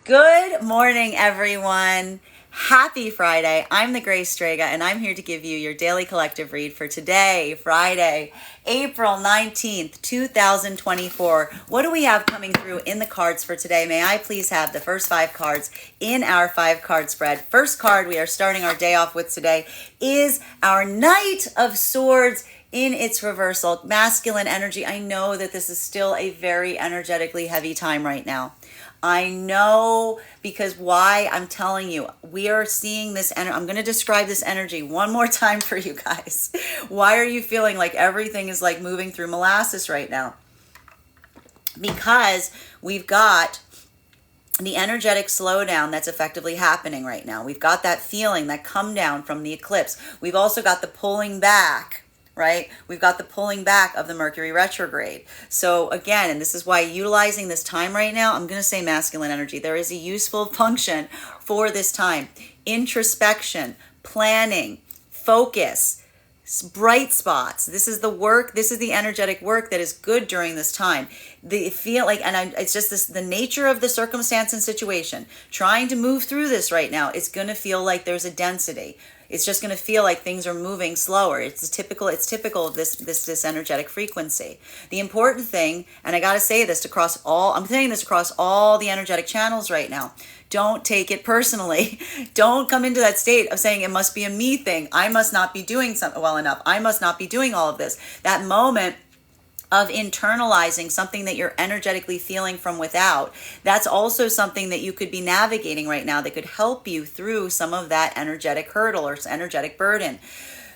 Good morning, everyone. Happy Friday. I'm the Grace Strega, and I'm here to give you your daily collective read for today, Friday, April 19th, 2024. What do we have coming through in the cards for today? May I please have the first 5 cards in our 5-card spread? First card we are starting our day off with today is our Knight of Swords in its reversal. Masculine energy. I know that this is still a very energetically heavy time right now. I know, because why? I'm telling you, we are seeing this energy. I'm going to describe this energy one more time for you guys. Why are you feeling like everything is like moving through molasses right now? Because we've got the energetic slowdown that's effectively happening right now. We've got that feeling, that come down from the eclipse. We've also got the pulling back, right? We've got the pulling back of the Mercury retrograde. So again, and this is why utilizing this time right now, I'm going to say masculine energy. There is a useful function for this time. Introspection, planning, focus, bright spots. This is the work. This is the energetic work that is good during this time. It's just this, the nature of the circumstance and situation. Trying to move through this right now, it's going to feel like there's a density. It's just going to feel like things are moving slower. It's typical of this energetic frequency. The important thing, and I got to say this I'm saying this across all the energetic channels right now. Don't take it personally. Don't come into that state of saying it must be a me thing. I must not be doing something well enough. I must not be doing all of this. That moment of internalizing something that you're energetically feeling from without, that's also something that you could be navigating right now that could help you through some of that energetic hurdle or energetic burden.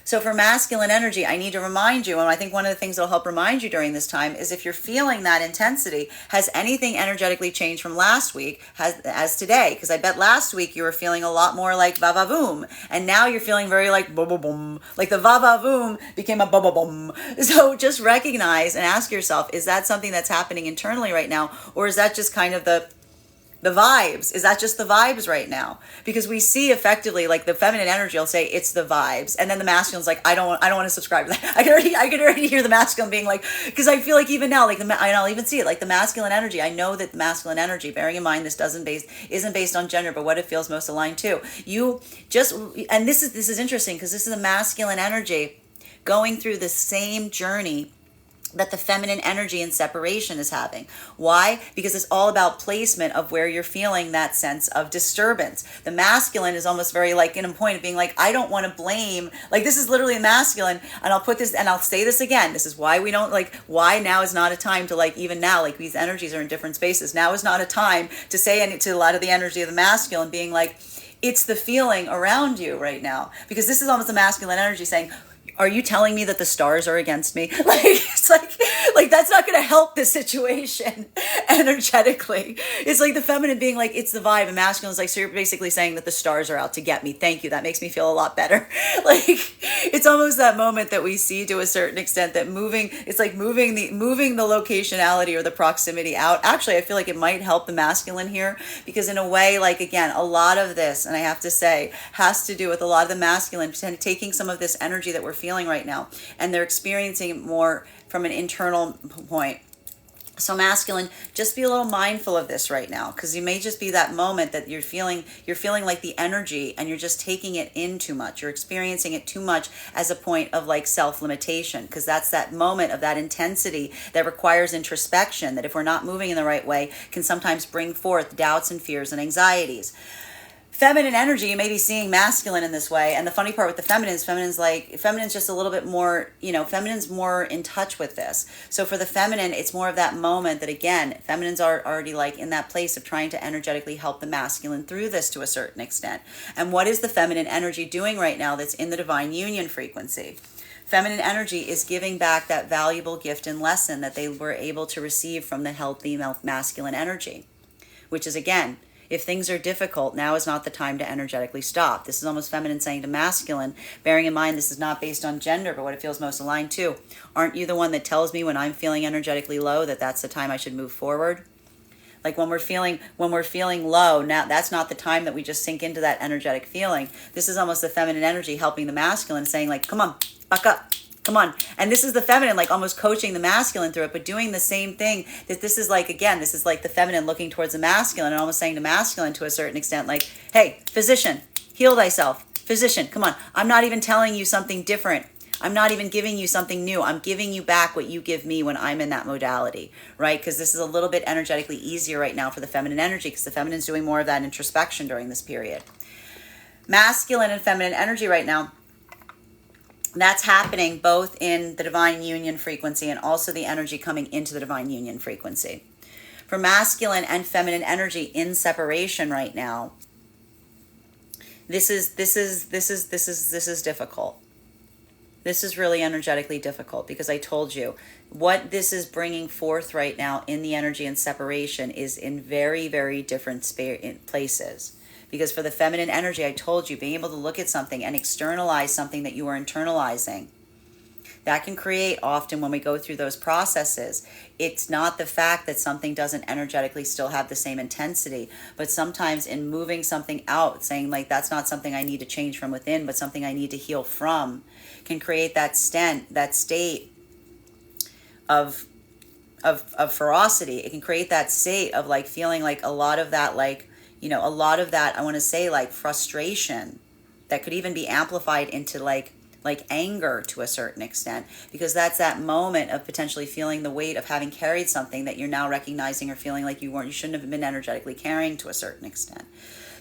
So for masculine energy, I need to remind you, and I think one of the things that'll help remind you during this time is if you're feeling that intensity, has anything energetically changed from last week as today? Because I bet last week you were feeling a lot more like va-va-voom, and now you're feeling very like bo-bo-boom, like the va-va-voom became a bo-bo-boom. So just recognize and ask yourself, is that something that's happening internally right now, or is that just kind of the vibes? Is that just the vibes right now? Because we see effectively, like the feminine energy will say it's the vibes, and then the masculine's like, I don't want to subscribe to that. I can already hear the masculine being like, because I feel like even now, like I'll even see it, like the masculine energy. I know that the masculine energy, bearing in mind this isn't based on gender, but what it feels most aligned to. And this is interesting because this is the masculine energy going through the same journey that the feminine energy in separation is having. Why? Because it's all about placement of where you're feeling that sense of disturbance. The masculine is almost very like in a point of being like, I don't want to blame, like this is literally masculine, and I'll say this again, this is why we don't why now is not a time to even now, like these energies are in different spaces. Now is not a time to say to a lot of the energy of the masculine being like, it's the feeling around you right now. Because this is almost the masculine energy saying, are you telling me that the stars are against me? It's like that's not going to help this situation energetically. It's like the feminine being like, it's the vibe, and masculine is like, so you're basically saying that the stars are out to get me. Thank you. That makes me feel a lot better. It's almost that moment that we see to a certain extent that moving the locationality or the proximity out. Actually, I feel like it might help the masculine here because in a way, again, a lot of this, and I have to say, has to do with a lot of the masculine taking some of this energy that we're feeling right now, and they're experiencing it more from an internal point. So masculine, just be a little mindful of this right now, because you may just be that moment that you're feeling like the energy and you're just taking it in too much. You're experiencing it too much as a point of self-limitation, because that's that moment of that intensity that requires introspection, that if we're not moving in the right way can sometimes bring forth doubts and fears and anxieties. Feminine energy, you may be seeing masculine in this way. And the funny part with the feminine's just a little bit more, feminine's more in touch with this. So for the feminine, it's more of that moment that, again, feminines are already in that place of trying to energetically help the masculine through this to a certain extent. And what is the feminine energy doing right now that's in the divine union frequency? Feminine energy is giving back that valuable gift and lesson that they were able to receive from the healthy masculine energy, which is, again, if things are difficult, now is not the time to energetically stop. This is almost feminine saying to masculine, bearing in mind this is not based on gender, but what it feels most aligned to. Aren't you the one that tells me when I'm feeling energetically low that that's the time I should move forward? When we're feeling low, now that's not the time that we just sink into that energetic feeling. This is almost the feminine energy helping the masculine, saying come on, buck up. Come on. And this is the feminine, like almost coaching the masculine through it, but doing the same thing. That this is like, again, this is like the feminine looking towards the masculine and almost saying to masculine to a certain extent, like, hey, physician, heal thyself. Physician, come on. I'm not even telling you something different. I'm not even giving you something new. I'm giving you back what you give me when I'm in that modality, right? Because this is a little bit energetically easier right now for the feminine energy, because the feminine's doing more of that introspection during this period. Masculine and feminine energy right now, that's happening both in the divine union frequency and also the energy coming into the divine union frequency. For masculine and feminine energy in separation right now, this is difficult. This is really energetically difficult, because I told you what this is bringing forth right now in the energy and separation is in very, very different places. Because for the feminine energy, I told you, being able to look at something and externalize something that you are internalizing, that can create, often when we go through those processes, it's not the fact that something doesn't energetically still have the same intensity, but sometimes in moving something out, saying like, that's not something I need to change from within, but something I need to heal from, can create that state of ferocity. It can create that state of like feeling like a lot of that, like, a lot of that, I want to say like frustration that could even be amplified into like anger to a certain extent, because that's that moment of potentially feeling the weight of having carried something that you're now recognizing or feeling like you shouldn't have been energetically carrying to a certain extent.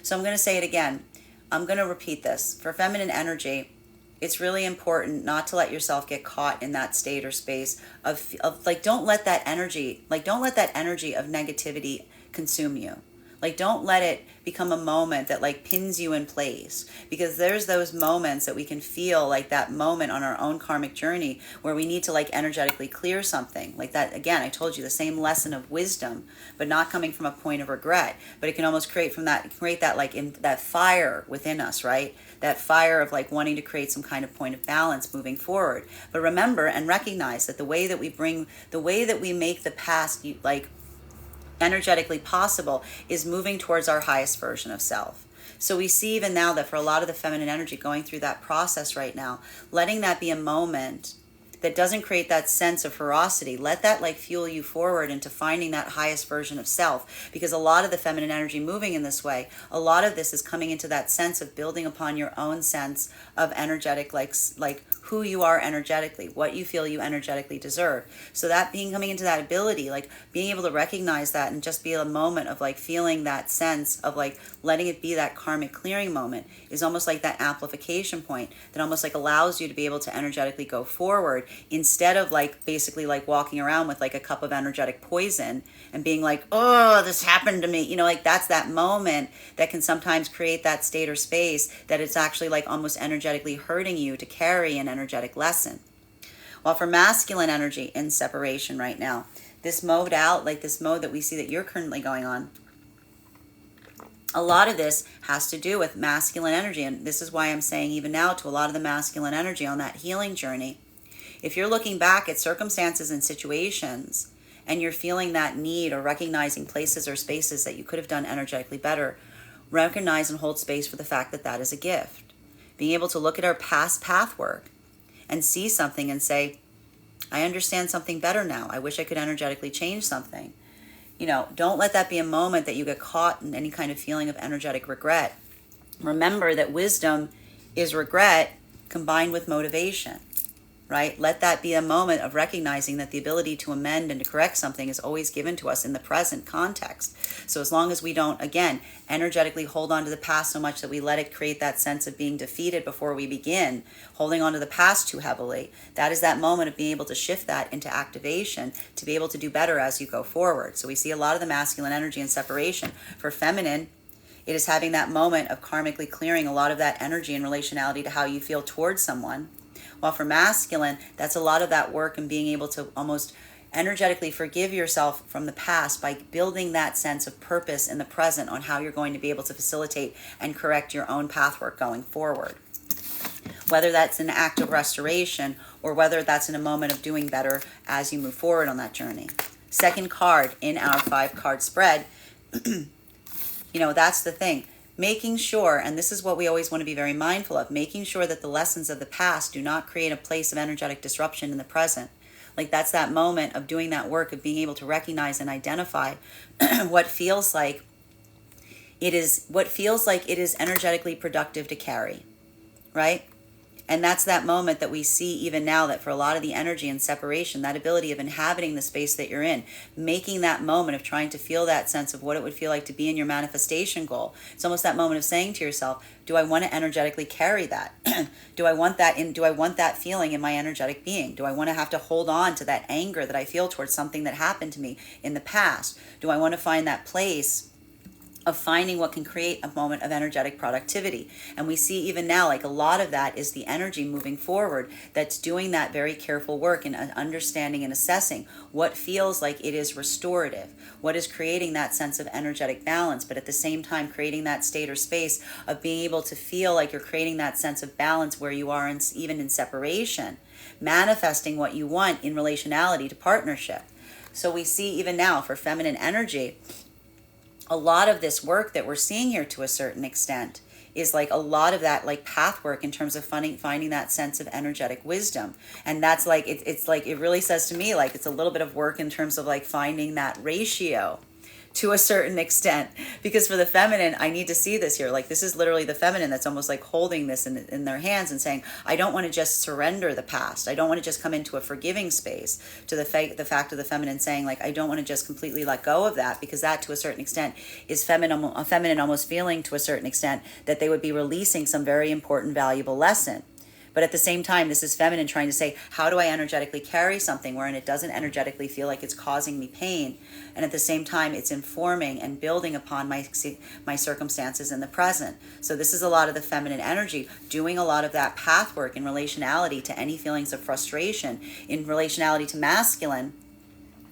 So I'm going to say it again. I'm going to repeat this. For feminine energy, it's really important not to let yourself get caught in that state or space of like, don't let that energy of negativity consume you. Like, don't let it become a moment that like pins you in place, because there's those moments that we can feel like that moment on our own karmic journey where we need to like energetically clear something like that. Again, I told you the same lesson of wisdom, but not coming from a point of regret, but it can almost create that like in that fire within us, right? That fire of like wanting to create some kind of point of balance moving forward. But remember and recognize that the way that we make the past like energetically possible is moving towards our highest version of self. So we see even now that for a lot of the feminine energy going through that process right now, letting that be a moment that doesn't create that sense of ferocity, let that like fuel you forward into finding that highest version of self. Because a lot of the feminine energy moving in this way, a lot of this is coming into that sense of building upon your own sense of energetic, like who you are energetically, what you feel you energetically deserve. So that coming into that ability, like being able to recognize that and just be a moment of like feeling that sense of like letting it be that karmic clearing moment is almost like that amplification point that almost like allows you to be able to energetically go forward, instead of like basically like walking around with like a cup of energetic poison and being like, oh, this happened to me. Like that's that moment that can sometimes create that state or space that it's actually like almost energetically hurting you to carry an energetic lesson. While for masculine energy in separation right now, this mode that we see that you're currently going on, a lot of this has to do with masculine energy. And this is why I'm saying even now to a lot of the masculine energy on that healing journey, if you're looking back at circumstances and situations and you're feeling that need or recognizing places or spaces that you could have done energetically better, recognize and hold space for the fact that that is a gift. Being able to look at our past path work and see something and say, I understand something better now. I wish I could energetically change something. Don't let that be a moment that you get caught in any kind of feeling of energetic regret. Remember that wisdom is regret combined with motivation, right? Let that be a moment of recognizing that the ability to amend and to correct something is always given to us in the present context. So as long as we don't, again, energetically hold on to the past so much that we let it create that sense of being defeated before we begin, holding on to the past too heavily, that is that moment of being able to shift that into activation to be able to do better as you go forward. So we see a lot of the masculine energy in separation. For feminine, it is having that moment of karmically clearing a lot of that energy in relationality to how you feel towards someone. While for masculine, that's a lot of that work and being able to almost energetically forgive yourself from the past by building that sense of purpose in the present on how you're going to be able to facilitate and correct your own pathwork going forward. Whether that's an act of restoration or whether that's in a moment of doing better as you move forward on that journey. Second card in our 5-card spread, that's the thing. making sure, and this is what we always want to be very mindful of, making sure that the lessons of the past do not create a place of energetic disruption in the present. Like that's that moment of doing that work of being able to recognize and identify what feels like it is energetically productive to carry, right? And that's that moment that we see even now, that for a lot of the energy and separation, that ability of inhabiting the space that you're in, making that moment of trying to feel that sense of what it would feel like to be in your manifestation goal. It's almost that moment of saying to yourself, do I want to energetically carry that? Do I want that feeling in my energetic being? Do I want to have to hold on to that anger that I feel towards something that happened to me in the past? Do I want to find that place of finding what can create a moment of energetic productivity? And we see even now, like a lot of that is the energy moving forward that's doing that very careful work in understanding and assessing what feels like it is restorative, what is creating that sense of energetic balance, but at the same time creating that state or space of being able to feel like you're creating that sense of balance where you are even in separation, manifesting what you want in relationality to partnership. So we see even now for feminine energy, a lot of this work that we're seeing here to a certain extent is like a lot of that like path work in terms of finding that sense of energetic wisdom. And that's like, it's like, it really says to me, like it's a little bit of work in terms of like finding that ratio to a certain extent, because for the feminine, I need to see this here. Like this is literally the feminine that's almost like holding this in their hands and saying, I don't want to just surrender the past. I don't want to just come into a forgiving space, to the fact of the feminine saying like, I don't want to just completely let go of that, because that to a certain extent is a feminine almost feeling to a certain extent that they would be releasing some very important, valuable lesson. But at the same time, this is feminine trying to say, how do I energetically carry something wherein it doesn't energetically feel like it's causing me pain? And at the same time, it's informing and building upon my circumstances in the present. So this is a lot of the feminine energy, doing a lot of that path work in relationality to any feelings of frustration, in relationality to masculine,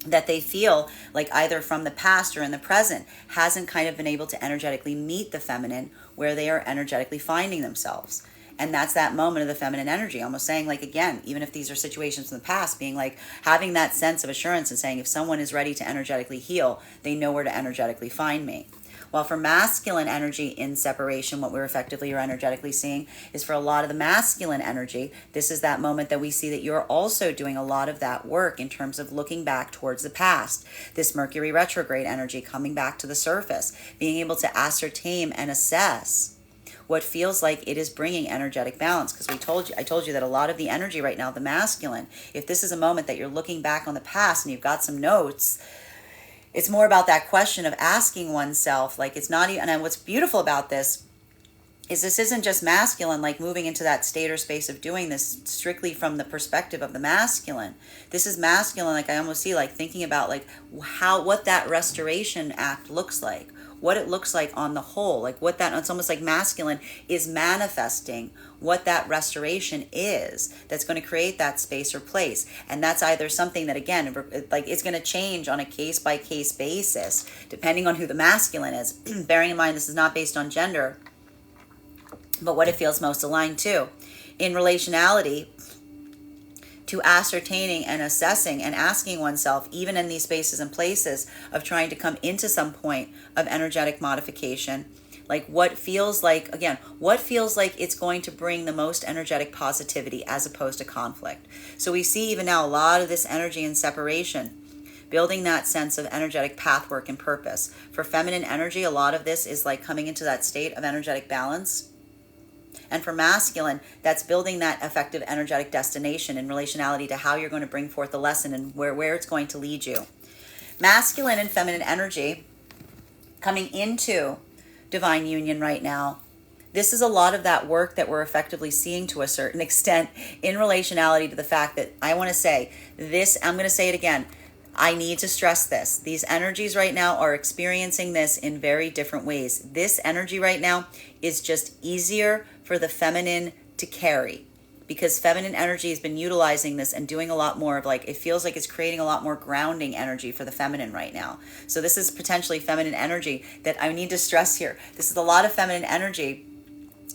that they feel like either from the past or in the present hasn't kind of been able to energetically meet the feminine where they are energetically finding themselves. And that's that moment of the feminine energy, almost saying like, again, even if these are situations in the past, being like having that sense of assurance and saying if someone is ready to energetically heal, they know where to energetically find me. While for masculine energy in separation, what we're effectively or energetically seeing is for a lot of the masculine energy, this is that moment that we see that you're also doing a lot of that work in terms of looking back towards the past. This Mercury retrograde energy coming back to the surface, being able to ascertain and assess what feels like it is bringing energetic balance. Because I told you that a lot of the energy right now, the masculine, if this is a moment that you're looking back on the past and you've got some notes, it's more about that question of asking oneself, like it's not even, and what's beautiful about this is this isn't just masculine, like moving into that state or space of doing this strictly from the perspective of the masculine. This is masculine, like I almost see like thinking about like what that restoration act looks like, what it looks like on the whole, like what that, it's almost like masculine is manifesting what that restoration is that's going to create that space or place. And that's either something that, again, like it's going to change on a case by case basis, depending on who the masculine is. Bearing in mind, this is not based on gender, but what it feels most aligned to. In relationality, to ascertaining and assessing and asking oneself, even in these spaces and places of trying to come into some point of energetic modification, like what feels like, again, what feels like it's going to bring the most energetic positivity as opposed to conflict. So we see even now a lot of this energy and separation, building that sense of energetic pathwork and purpose. For feminine energy, a lot of this is like coming into that state of energetic balance. And for masculine, that's building that effective energetic destination in relationality to how you're going to bring forth the lesson and where it's going to lead you. Masculine and feminine energy coming into divine union right now. This is a lot of that work that we're effectively seeing to a certain extent in relationality to the fact that I want to say this, I'm going to say it again. I need to stress this. These energies right now are experiencing this in very different ways. This energy right now is just easier for the feminine to carry, because feminine energy has been utilizing this and doing a lot more of like, it feels like it's creating a lot more grounding energy for the feminine right now. So this is potentially feminine energy that I need to stress here. This is a lot of feminine energy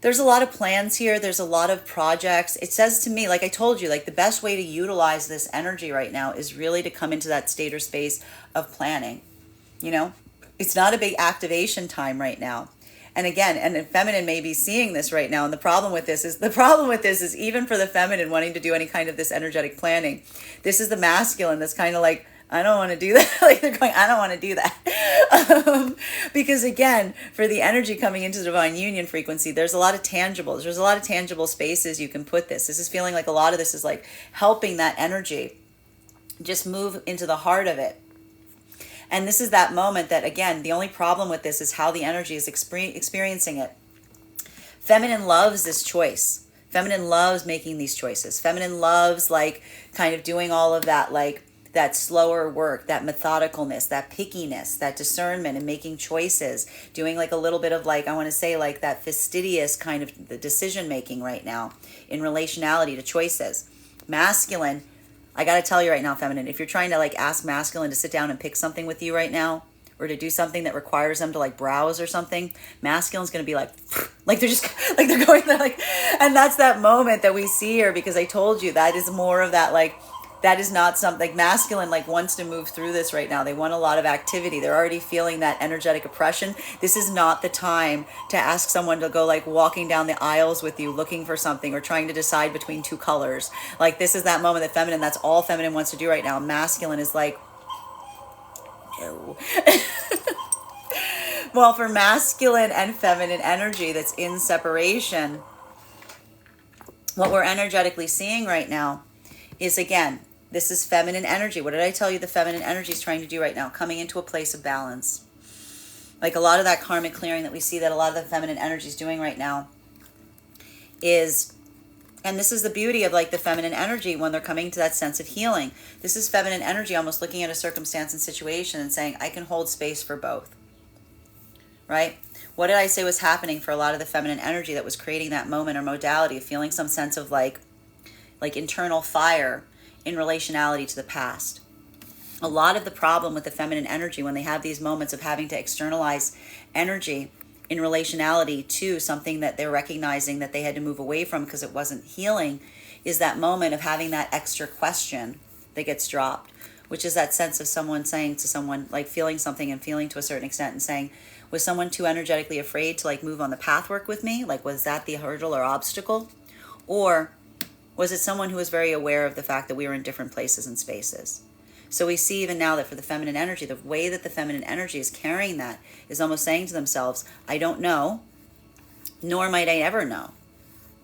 There's a lot of plans here. There's a lot of projects. It says to me, like I told you, like the best way to utilize this energy right now is really to come into that state or space of planning. You know, it's not a big activation time right now. And again, and the feminine may be seeing this right now. And the problem with this is even for the feminine wanting to do any kind of this energetic planning, this is the masculine that's kind of like, I don't want to do that. Like they're going, I don't want to do that. Because again, for the energy coming into the divine union frequency, there's a lot of tangibles. There's a lot of tangible spaces you can put this. This is feeling like a lot of this is like helping that energy just move into the heart of it. And this is that moment that, again, the only problem with this is how the energy is experiencing it. Feminine loves this choice. Feminine loves making these choices. Feminine loves like kind of doing all of that, like that slower work, that methodicalness, that pickiness, that discernment and making choices, doing like a little bit of like, I want to say like that fastidious kind of the decision making right now in relationality to choices. Masculine, I got to tell you right now, feminine, if you're trying to like ask masculine to sit down and pick something with you right now, or to do something that requires them to like browse or something, masculine's going to be like they're just like they're going there like, and that's that moment that we see here, because I told you that is more of that, like that is not something like masculine like wants to move through this right now. They want a lot of activity. They're already feeling that energetic oppression. This is not the time to ask someone to go like walking down the aisles with you looking for something or trying to decide between two colors. Like this is that moment that feminine, that's all feminine wants to do right now. Masculine is like, no. Well, for masculine and feminine energy that's in separation, what we're energetically seeing right now is, again, this is feminine energy. What did I tell you the feminine energy is trying to do right now? Coming into a place of balance. Like a lot of that karmic clearing that we see that a lot of the feminine energy is doing right now is, and this is the beauty of like the feminine energy when they're coming to that sense of healing. This is feminine energy almost looking at a circumstance and situation and saying, I can hold space for both. Right? What did I say was happening for a lot of the feminine energy that was creating that moment or modality of feeling some sense of like internal fire in relationality to the past? A lot of the problem with the feminine energy when they have these moments of having to externalize energy in relationality to something that they're recognizing that they had to move away from because it wasn't healing is that moment of having that extra question that gets dropped, which is that sense of someone saying to someone, like feeling something and feeling to a certain extent and saying, was someone too energetically afraid to like move on the pathwork with me? Like, was that the hurdle or obstacle? Or was it someone who was very aware of the fact that we were in different places and spaces? So we see even now that for the feminine energy, the way that the feminine energy is carrying that is almost saying to themselves, I don't know, nor might I ever know.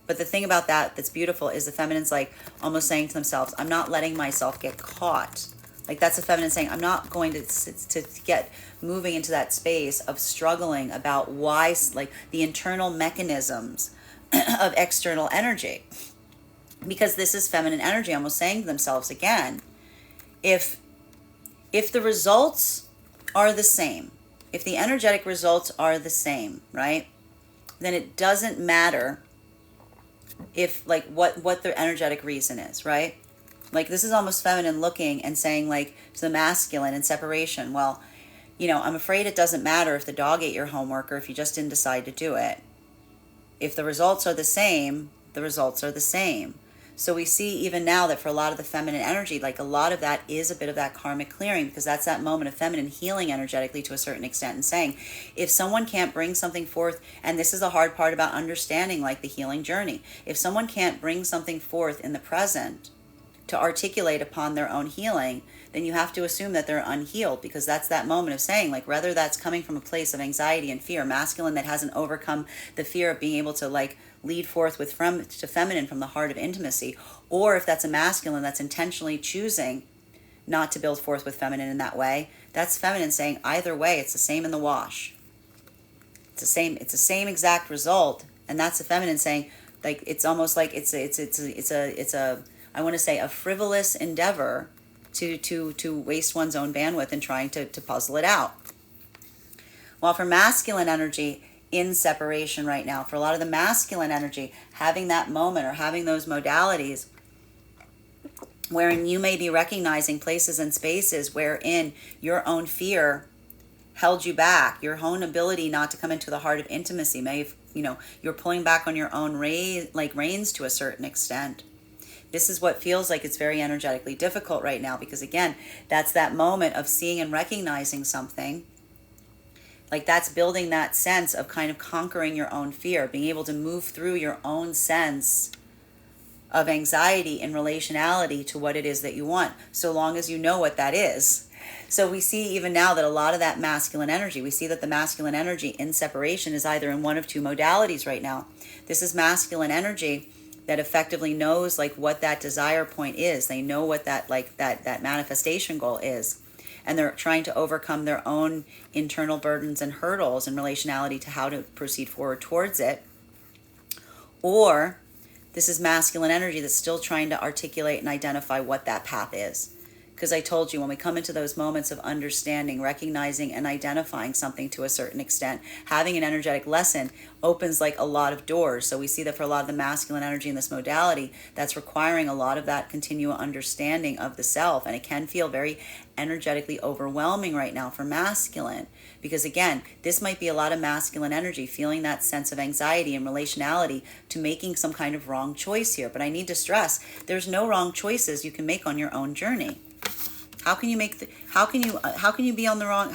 But the thing about that that's beautiful is the feminine's like almost saying to themselves, I'm not letting myself get caught. Like that's the feminine saying, I'm not going to get moving into that space of struggling about why, like the internal mechanisms of external energy. Because this is feminine energy almost saying to themselves again, if the results are the same, if the energetic results are the same, right, then it doesn't matter if like what their energetic reason is, right? Like this is almost feminine looking and saying like to the masculine in separation, well, you know, I'm afraid it doesn't matter if the dog ate your homework or if you just didn't decide to do it. If the results are the same, the results are the same. So we see even now that for a lot of the feminine energy, like a lot of that is a bit of that karmic clearing, because that's that moment of feminine healing energetically to a certain extent and saying, if someone can't bring something forth, and this is the hard part about understanding like the healing journey, if someone can't bring something forth in the present to articulate upon their own healing, then you have to assume that they're unhealed, because that's that moment of saying, like, whether that's coming from a place of anxiety and fear, masculine that hasn't overcome the fear of being able to like lead forth with to feminine from the heart of intimacy, or if that's a masculine that's intentionally choosing not to build forth with feminine in that way, that's feminine saying either way it's the same in the wash. It's the same exact result, and that's the feminine saying like it's almost like it's a I want to say a frivolous endeavor to waste one's own bandwidth in trying to puzzle it out. While for masculine energy in separation right now, for a lot of the masculine energy, having that moment or having those modalities wherein you may be recognizing places and spaces wherein your own fear held you back. Your own ability not to come into the heart of intimacy may have, you're pulling back on your own reins to a certain extent. This is what feels like it's very energetically difficult right now, because again, that's that moment of seeing and recognizing something. Like that's building that sense of kind of conquering your own fear, being able to move through your own sense of anxiety in relationality to what it is that you want, so long as you know what that is. So we see even now that a lot of that masculine energy, we see that the masculine energy in separation is either in one of two modalities right now. This is masculine energy that effectively knows like what that desire point is. They know what that that manifestation goal is. And they're trying to overcome their own internal burdens and hurdles in relationality to how to proceed forward towards it. Or this is masculine energy that's still trying to articulate and identify what that path is. Because I told you, when we come into those moments of understanding, recognizing and identifying something to a certain extent, having an energetic lesson opens like a lot of doors. So we see that for a lot of the masculine energy in this modality, that's requiring a lot of that continual understanding of the self. And it can feel very energetically overwhelming right now for masculine. Because again, this might be a lot of masculine energy, feeling that sense of anxiety and relationality to making some kind of wrong choice here. But I need to stress, there's no wrong choices you can make on your own journey. How can you be on the wrong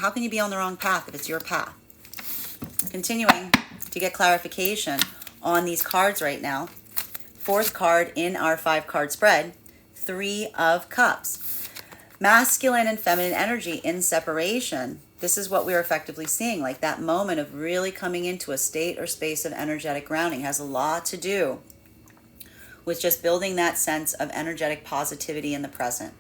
path if it's your path? Continuing to get clarification on these cards right now. Fourth card in our 5-card spread, 3 of Cups. Masculine and feminine energy in separation. This is what we're effectively seeing, like that moment of really coming into a state or space of energetic grounding has a lot to do with just building that sense of energetic positivity in the present.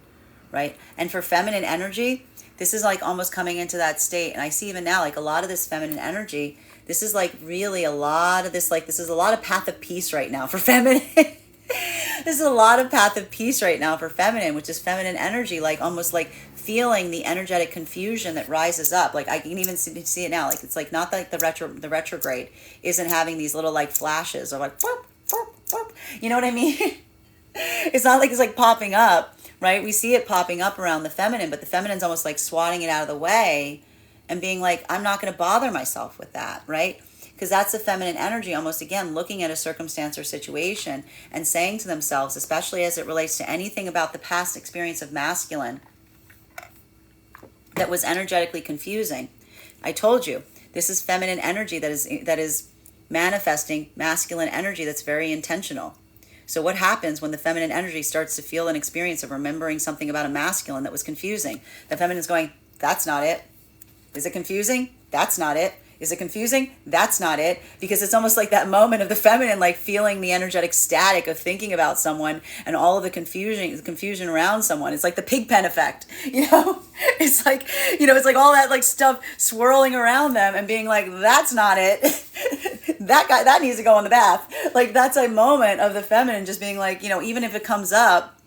Right? And for feminine energy, this is like almost coming into that state. And I see even now, like a lot of this feminine energy, this is like really a lot of this, like this is a lot of path of peace right now for feminine. This is a lot of path of peace right now for feminine, which is feminine energy, like almost like feeling the energetic confusion that rises up. Like I can even see it now. Like it's like not like the retrograde isn't having these little like flashes or like, whoop, whoop, whoop. You know what I mean? It's not like it's like popping up. Right? We see it popping up around the feminine, but the feminine's almost like swatting it out of the way and being like, I'm not going to bother myself with that, right? Because that's the feminine energy, almost again, looking at a circumstance or situation and saying to themselves, especially as it relates to anything about the past experience of masculine that was energetically confusing. I told you, this is feminine energy that is manifesting masculine energy that's very intentional. So what happens when the feminine energy starts to feel an experience of remembering something about a masculine that was confusing? The feminine's going, that's not it. Is it confusing? That's not it. Is it confusing? That's not it. Because it's almost like that moment of the feminine, like feeling the energetic static of thinking about someone and all of the confusion around someone. It's like the pig pen effect, It's like, it's like all that like stuff swirling around them and being like, that's not it. That guy, that needs to go in the bath. Like that's a moment of the feminine just being like, even if it comes up,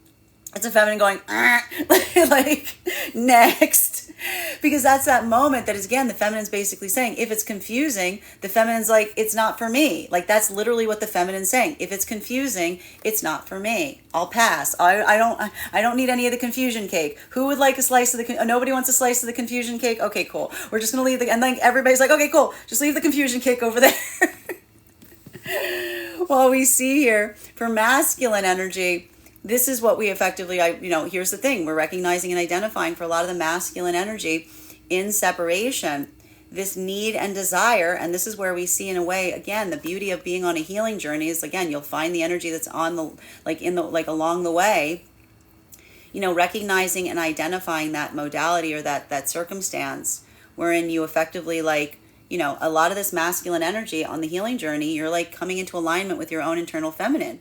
it's a feminine going, like next. Because that's that moment that is, again, the feminine's basically saying, if it's confusing, the feminine's like, it's not for me. Like that's literally what the feminine's saying. If it's confusing, it's not for me. I'll pass. I don't need any of the confusion cake. Who would like a slice of nobody wants a slice of the confusion cake? Okay, cool. We're just going to leave and then everybody's like, okay, cool. Just leave the confusion cake over there. Well, we see here for masculine energy, this is what we effectively, here's the thing. We're recognizing and identifying for a lot of the masculine energy in separation, this need and desire. And this is where we see in a way, again, the beauty of being on a healing journey is, again, you'll find the energy that's on the, along the way, recognizing and identifying that modality or that circumstance wherein you effectively a lot of this masculine energy on the healing journey, you're like coming into alignment with your own internal feminine.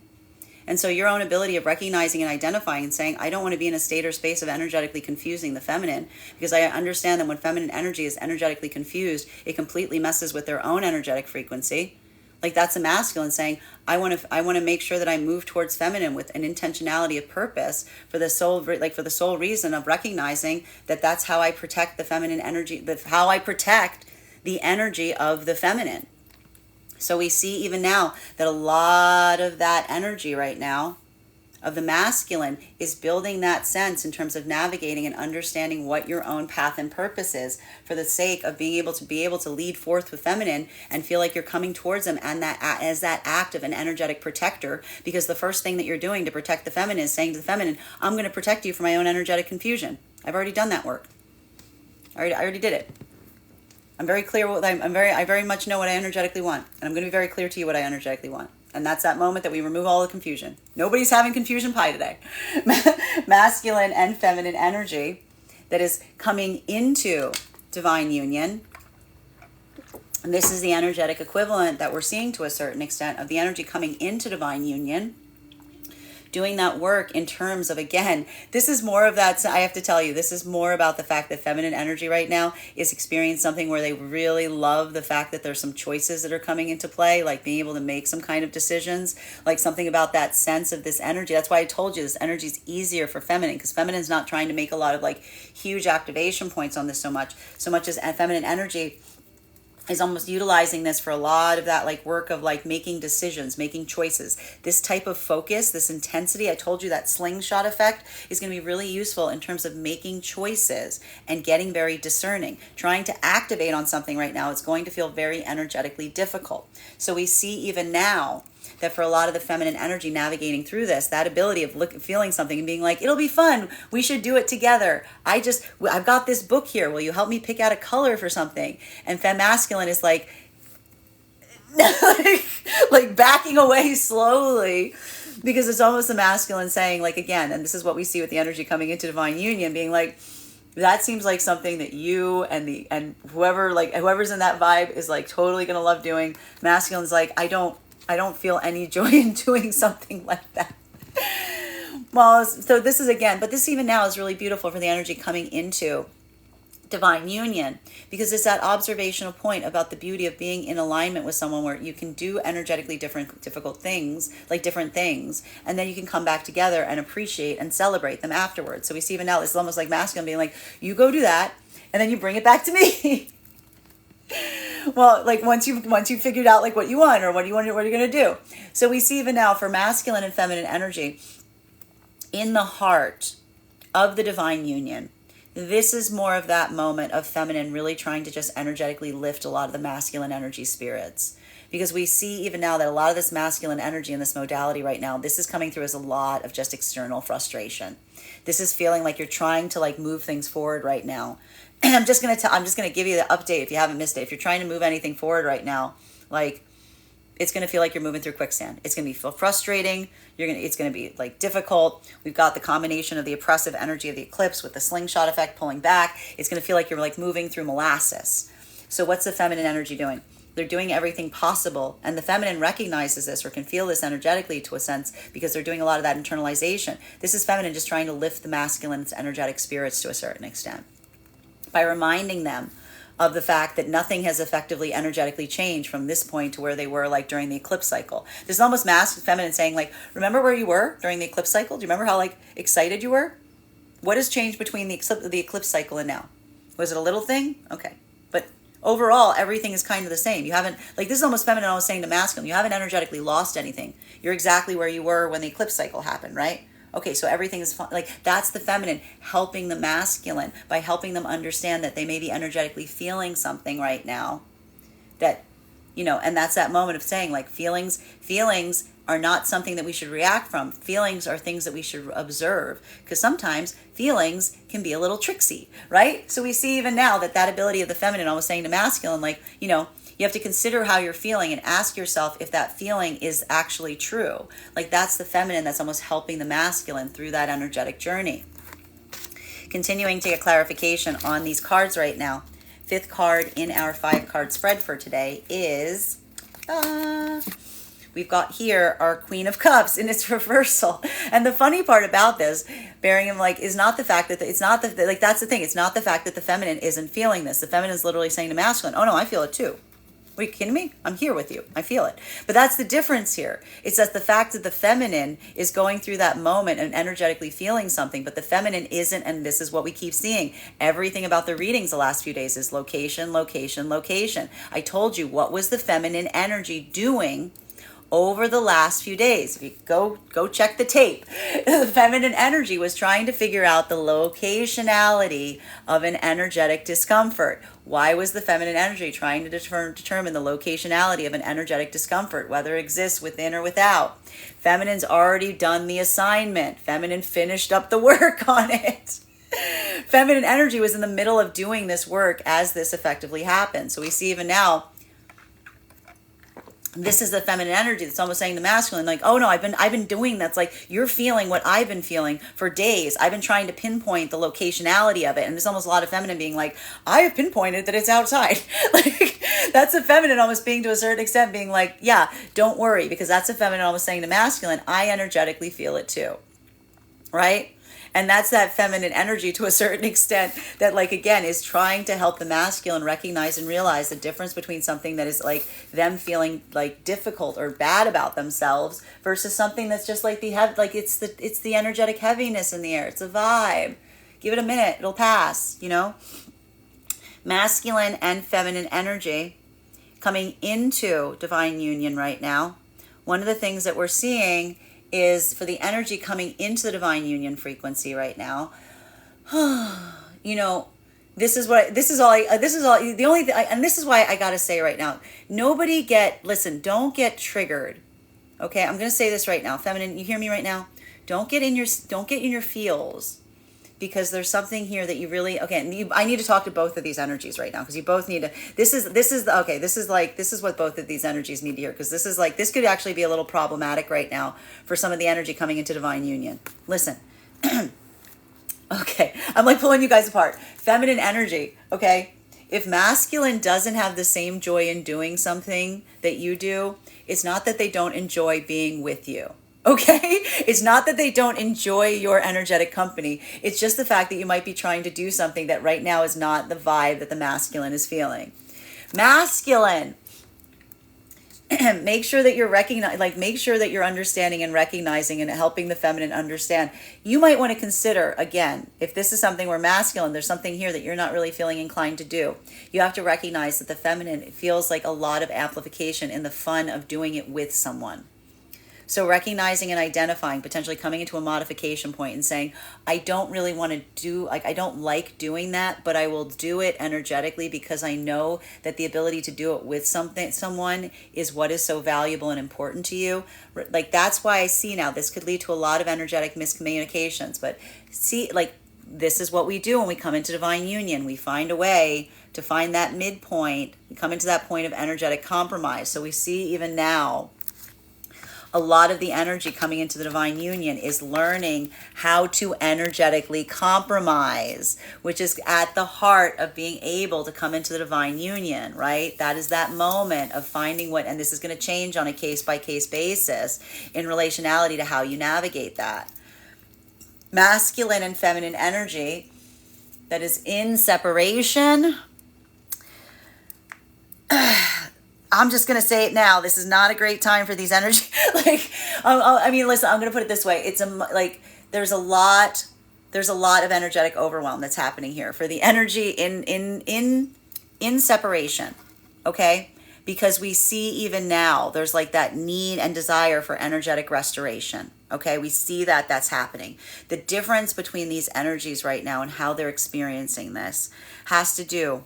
And so your own ability of recognizing and identifying and saying, I don't want to be in a state or space of energetically confusing the feminine, because I understand that when feminine energy is energetically confused, it completely messes with their own energetic frequency. Like that's a masculine saying, I want to make sure that I move towards feminine with an intentionality of purpose for the sole reason of recognizing that that's how I protect the feminine energy, how I protect the energy of the feminine. So we see even now that a lot of that energy right now of the masculine is building that sense in terms of navigating and understanding what your own path and purpose is, for the sake of being able to lead forth with feminine and feel like you're coming towards them, and that as that act of an energetic protector. Because the first thing that you're doing to protect the feminine is saying to the feminine, I'm going to protect you from my own energetic confusion. I've already done that work. I already did it. I'm very clear what I very much know what I energetically want, and I'm going to be very clear to you what I energetically want. And that's that moment that we remove all the confusion. Nobody's having confusion pie today. Masculine and feminine energy that is coming into divine union. And this is the energetic equivalent that we're seeing to a certain extent of the energy coming into divine union. Doing that work in terms of, again, this is more of that, I have to tell you, this is more about the fact that feminine energy right now is experiencing something where they really love the fact that there's some choices that are coming into play, like being able to make some kind of decisions, like something about that sense of this energy. That's why I told you this energy is easier for feminine, because feminine's not trying to make a lot of like huge activation points on this so much as feminine energy is almost utilizing this for a lot of that like work of like making decisions, making choices. This type of focus, this intensity, I told you that slingshot effect is going to be really useful in terms of making choices and getting very discerning. Trying to activate on something right now, it's going to feel very energetically difficult. So we see even now that for a lot of the feminine energy navigating through this, that ability of feeling something and being like, it'll be fun, we should do it together. I've got this book here, will you help me pick out a color for something? And femme masculine is like like backing away slowly, because it's almost the masculine saying, like, again, and this is what we see with the energy coming into divine union, being like, that seems like something that you and whoever's in that vibe is like totally gonna love doing. Masculine's like, I don't feel any joy in doing something like that. Well, so this is again, but this even now is really beautiful for the energy coming into divine union, because it's that observational point about the beauty of being in alignment with someone where you can do energetically difficult things, like different things, and then you can come back together and appreciate and celebrate them afterwards. So we see even now, it's almost like masculine being like, you go do that, and then you bring it back to me. Well, like once you figured out like what you want or what you're going to do. So we see even now for masculine and feminine energy in the heart of the divine union, this is more of that moment of feminine really trying to just energetically lift a lot of the masculine energy spirits. Because we see even now that a lot of this masculine energy in this modality right now, this is coming through as a lot of just external frustration. This is feeling like you're trying to like move things forward right now. And I'm just going to give you the update if you haven't missed it. If you're trying to move anything forward right now, like it's going to feel like you're moving through quicksand. It's going to feel frustrating. It's going to be like difficult. We've got the combination of the oppressive energy of the eclipse with the slingshot effect pulling back. It's going to feel like you're like moving through molasses. So what's the feminine energy doing? They're doing everything possible. And the feminine recognizes this or can feel this energetically to a sense, because they're doing a lot of that internalization. This is feminine just trying to lift the masculine's energetic spirits to a certain extent, by reminding them of the fact that nothing has effectively energetically changed from this point to where they were like during the eclipse cycle. There's almost feminine saying like, remember where you were during the eclipse cycle? Do you remember how like excited you were? What has changed between the eclipse cycle and now? Was it a little thing? Okay. But overall, everything is kind of the same. You haven't, like this is almost feminine almost saying to masculine, you haven't energetically lost anything. You're exactly where you were when the eclipse cycle happened, right? Okay, so everything is fun. Like that's the feminine helping the masculine by helping them understand that they may be energetically feeling something right now that, and that's that moment of saying like feelings are not something that we should react from. Feelings are things that we should observe, because sometimes feelings can be a little tricksy, right? So we see even now that ability of the feminine almost saying to masculine, like, you have to consider how you're feeling and ask yourself if that feeling is actually true. Like that's the feminine that's almost helping the masculine through that energetic journey. Continuing to get clarification on these cards right now. Fifth card in our 5-card spread for today is, we've got here our Queen of Cups in its reversal. And the funny part about this, bearing in like, is not the fact that it's not the, like, that's the thing. It's not the fact that the feminine isn't feeling this. The feminine is literally saying to masculine, oh no, I feel it too. Are you kidding me? I'm here with you. I feel it. But that's the difference here. It's that the fact that the feminine is going through that moment and energetically feeling something, but the feminine isn't, and this is what we keep seeing. Everything about the readings the last few days is location, location, location. I told you, what was the feminine energy doing over the last few days. If you go check the tape, the feminine energy was trying to figure out the locationality of an energetic discomfort. Why was the feminine energy trying to determine the locationality of an energetic discomfort, whether it exists within or without? Feminine's already done the assignment. Feminine finished up the work on it. Feminine energy was in the middle of doing this work as this effectively happened. So we see even now, this is the feminine energy that's almost saying the masculine, like, oh no, I've been doing that's like, you're feeling what I've been feeling for days. I've been trying to pinpoint the locationality of it. And there's almost a lot of feminine being like, I have pinpointed that it's outside. Like, that's a feminine almost being, to a certain extent, being like, yeah, don't worry, because that's a feminine almost saying to masculine, I energetically feel it too. Right? And that's that feminine energy to a certain extent that, like, again, is trying to help the masculine recognize and realize the difference between something that is like them feeling like difficult or bad about themselves versus something that's just like it's the energetic heaviness in the air. It's a vibe. Give it a minute. It'll pass, you know? Masculine and feminine energy coming into divine union right now. One of the things that we're seeing is for the energy coming into the divine union frequency right now. You know, this is why I gotta say right now, don't get triggered. Okay, I'm gonna say this right now, feminine, you hear me right now? Don't get in your feels, because there's something here that you really, I need to talk to both of these energies right now, because you both need to, this is what both of these energies need to hear, because this could actually be a little problematic right now for some of the energy coming into divine union. Listen. Okay, I'm like pulling you guys apart. Feminine energy, okay? If masculine doesn't have the same joy in doing something that you do, it's not that they don't enjoy being with you. Okay? It's not that they don't enjoy your energetic company. It's just the fact that you might be trying to do something that right now is not the vibe that the masculine is feeling. Masculine. Make sure that you're make sure that you're understanding and recognizing and helping the feminine understand. You might want to consider, again, if this is something where masculine, there's something here that you're not really feeling inclined to do. You have to recognize that the feminine feels like a lot of amplification in the fun of doing it with someone. So recognizing and identifying, potentially coming into a modification point and saying, I don't really want to do, I don't like doing that, but I will do it energetically because I know that the ability to do it with someone is what is so valuable and important to you. Like, that's why I see now this could lead to a lot of energetic miscommunications. But see, like, this is what we do when we come into divine union. We find a way to find that midpoint. We come into that point of energetic compromise. So we see even now, a lot of the energy coming into the divine union is learning how to energetically compromise, which is at the heart of being able to come into the divine union, right? That is that moment of finding what, and this is going to change on a case-by-case basis in relationality to how you navigate that. Masculine and feminine energy that is in separation. I'm just going to say it now. This is not a great time for these energy. Listen, I'm going to put it this way. It's there's a lot of energetic overwhelm that's happening here for the energy in separation. Okay? Because we see even now, there's like that need and desire for energetic restoration. Okay? We see that that's happening. The difference between these energies right now and how they're experiencing this has to do,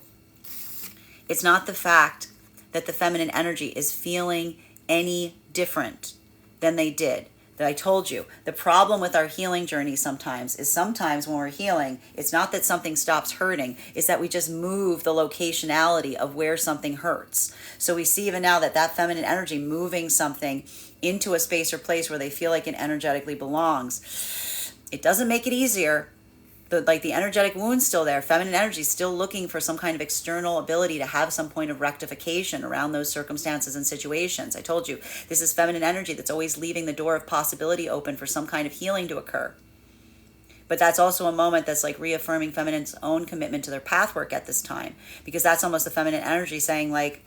it's not the fact that the feminine energy is feeling any different than they did. That I told you, the problem with our healing journey sometimes when we're healing, it's not that something stops hurting, it's that we just move the locationality of where something hurts. So we see even now that feminine energy moving something into a space or place where they feel like it energetically belongs. It doesn't make it easier. The energetic wound's still there. Feminine energy is still looking for some kind of external ability to have some point of rectification around those circumstances and situations. I told you, this is feminine energy that's always leaving the door of possibility open for some kind of healing to occur. But that's also a moment that's like reaffirming feminine's own commitment to their path work at this time. Because that's almost the feminine energy saying, like,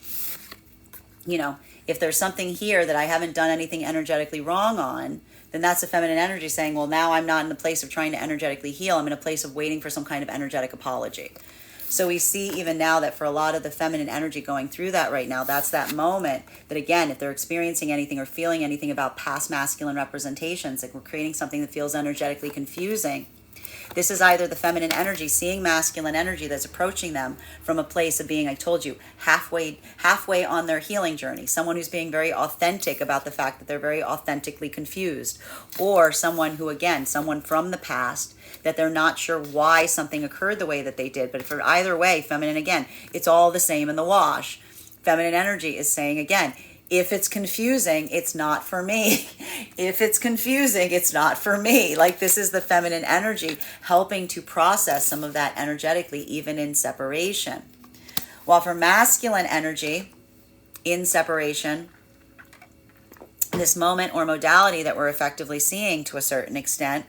you know, if there's something here that I haven't done anything energetically wrong on, then that's the feminine energy saying, well, now I'm not in the place of trying to energetically heal. I'm in a place of waiting for some kind of energetic apology. So we see even now that for a lot of the feminine energy going through that right now, that's that moment that, again, if they're experiencing anything or feeling anything about past masculine representations, like we're creating something that feels energetically confusing, this is either the feminine energy seeing masculine energy that's approaching them from a place of being, I told you, halfway on their healing journey. Someone who's being very authentic about the fact that they're very authentically confused. Or someone who, again, someone from the past that they're not sure why something occurred the way that they did. But for either way, feminine, again, it's all the same in the wash. Feminine energy is saying, again, if it's confusing, it's not for me. If it's confusing, it's not for me. Like, this is the feminine energy helping to process some of that energetically, even in separation. While for masculine energy in separation, this moment or modality that we're effectively seeing to a certain extent,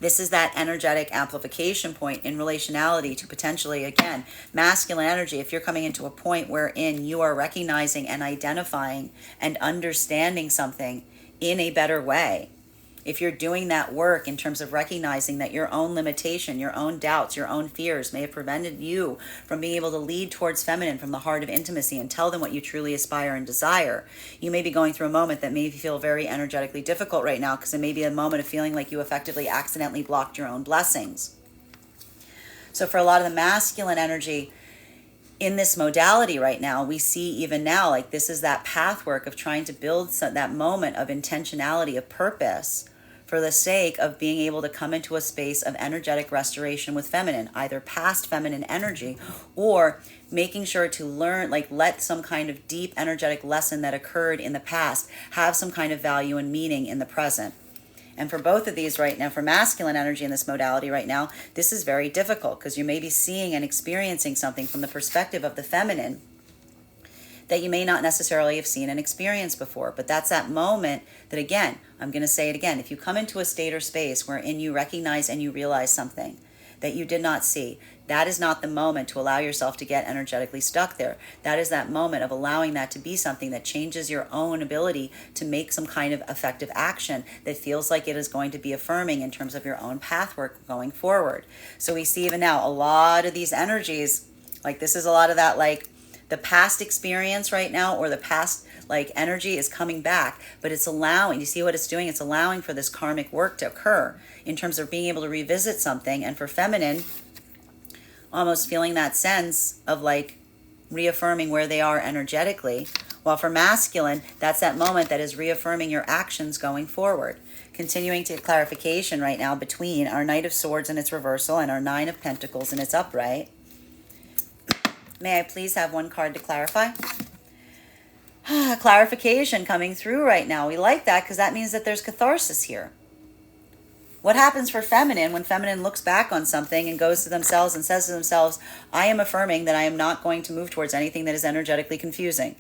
this is that energetic amplification point in relationality to potentially, again, masculine energy. If you're coming into a point wherein you are recognizing and identifying and understanding something in a better way, if you're doing that work in terms of recognizing that your own limitation, your own doubts, your own fears may have prevented you from being able to lead towards feminine from the heart of intimacy and tell them what you truly aspire and desire, you may be going through a moment that may feel very energetically difficult right now, because it may be a moment of feeling like you effectively accidentally blocked your own blessings. So for a lot of the masculine energy in this modality right now, we see even now, like, this is that path work of trying to build that moment of intentionality, of purpose, for the sake of being able to come into a space of energetic restoration with feminine, either past feminine energy or making sure to learn, like, let some kind of deep energetic lesson that occurred in the past have some kind of value and meaning in the present. And for both of these right now, for masculine energy in this modality right now, this is very difficult because you may be seeing and experiencing something from the perspective of the feminine that you may not necessarily have seen and experienced before. But that's that moment that, again, I'm going to say it again, if you come into a state or space wherein you recognize and you realize something that you did not see, that is not the moment to allow yourself to get energetically stuck there. That is that moment of allowing that to be something that changes your own ability to make some kind of effective action that feels like it is going to be affirming in terms of your own path work going forward. So we see even now a lot of these energies, like this is a lot of that, like the past experience right now, or the past like energy is coming back, but it's allowing, you see what it's doing? It's allowing for this karmic work to occur in terms of being able to revisit something. And for feminine, almost feeling that sense of like reaffirming where they are energetically, while for masculine, that's that moment that is reaffirming your actions going forward. Continuing to clarification right now between our Knight of Swords in its reversal and our Nine of Pentacles in its upright. May I please have one card to clarify? Clarification coming through right now. We like that because that means that there's catharsis here. What happens for feminine when feminine looks back on something and goes to themselves and says to themselves, I am affirming that I am not going to move towards anything that is energetically confusing.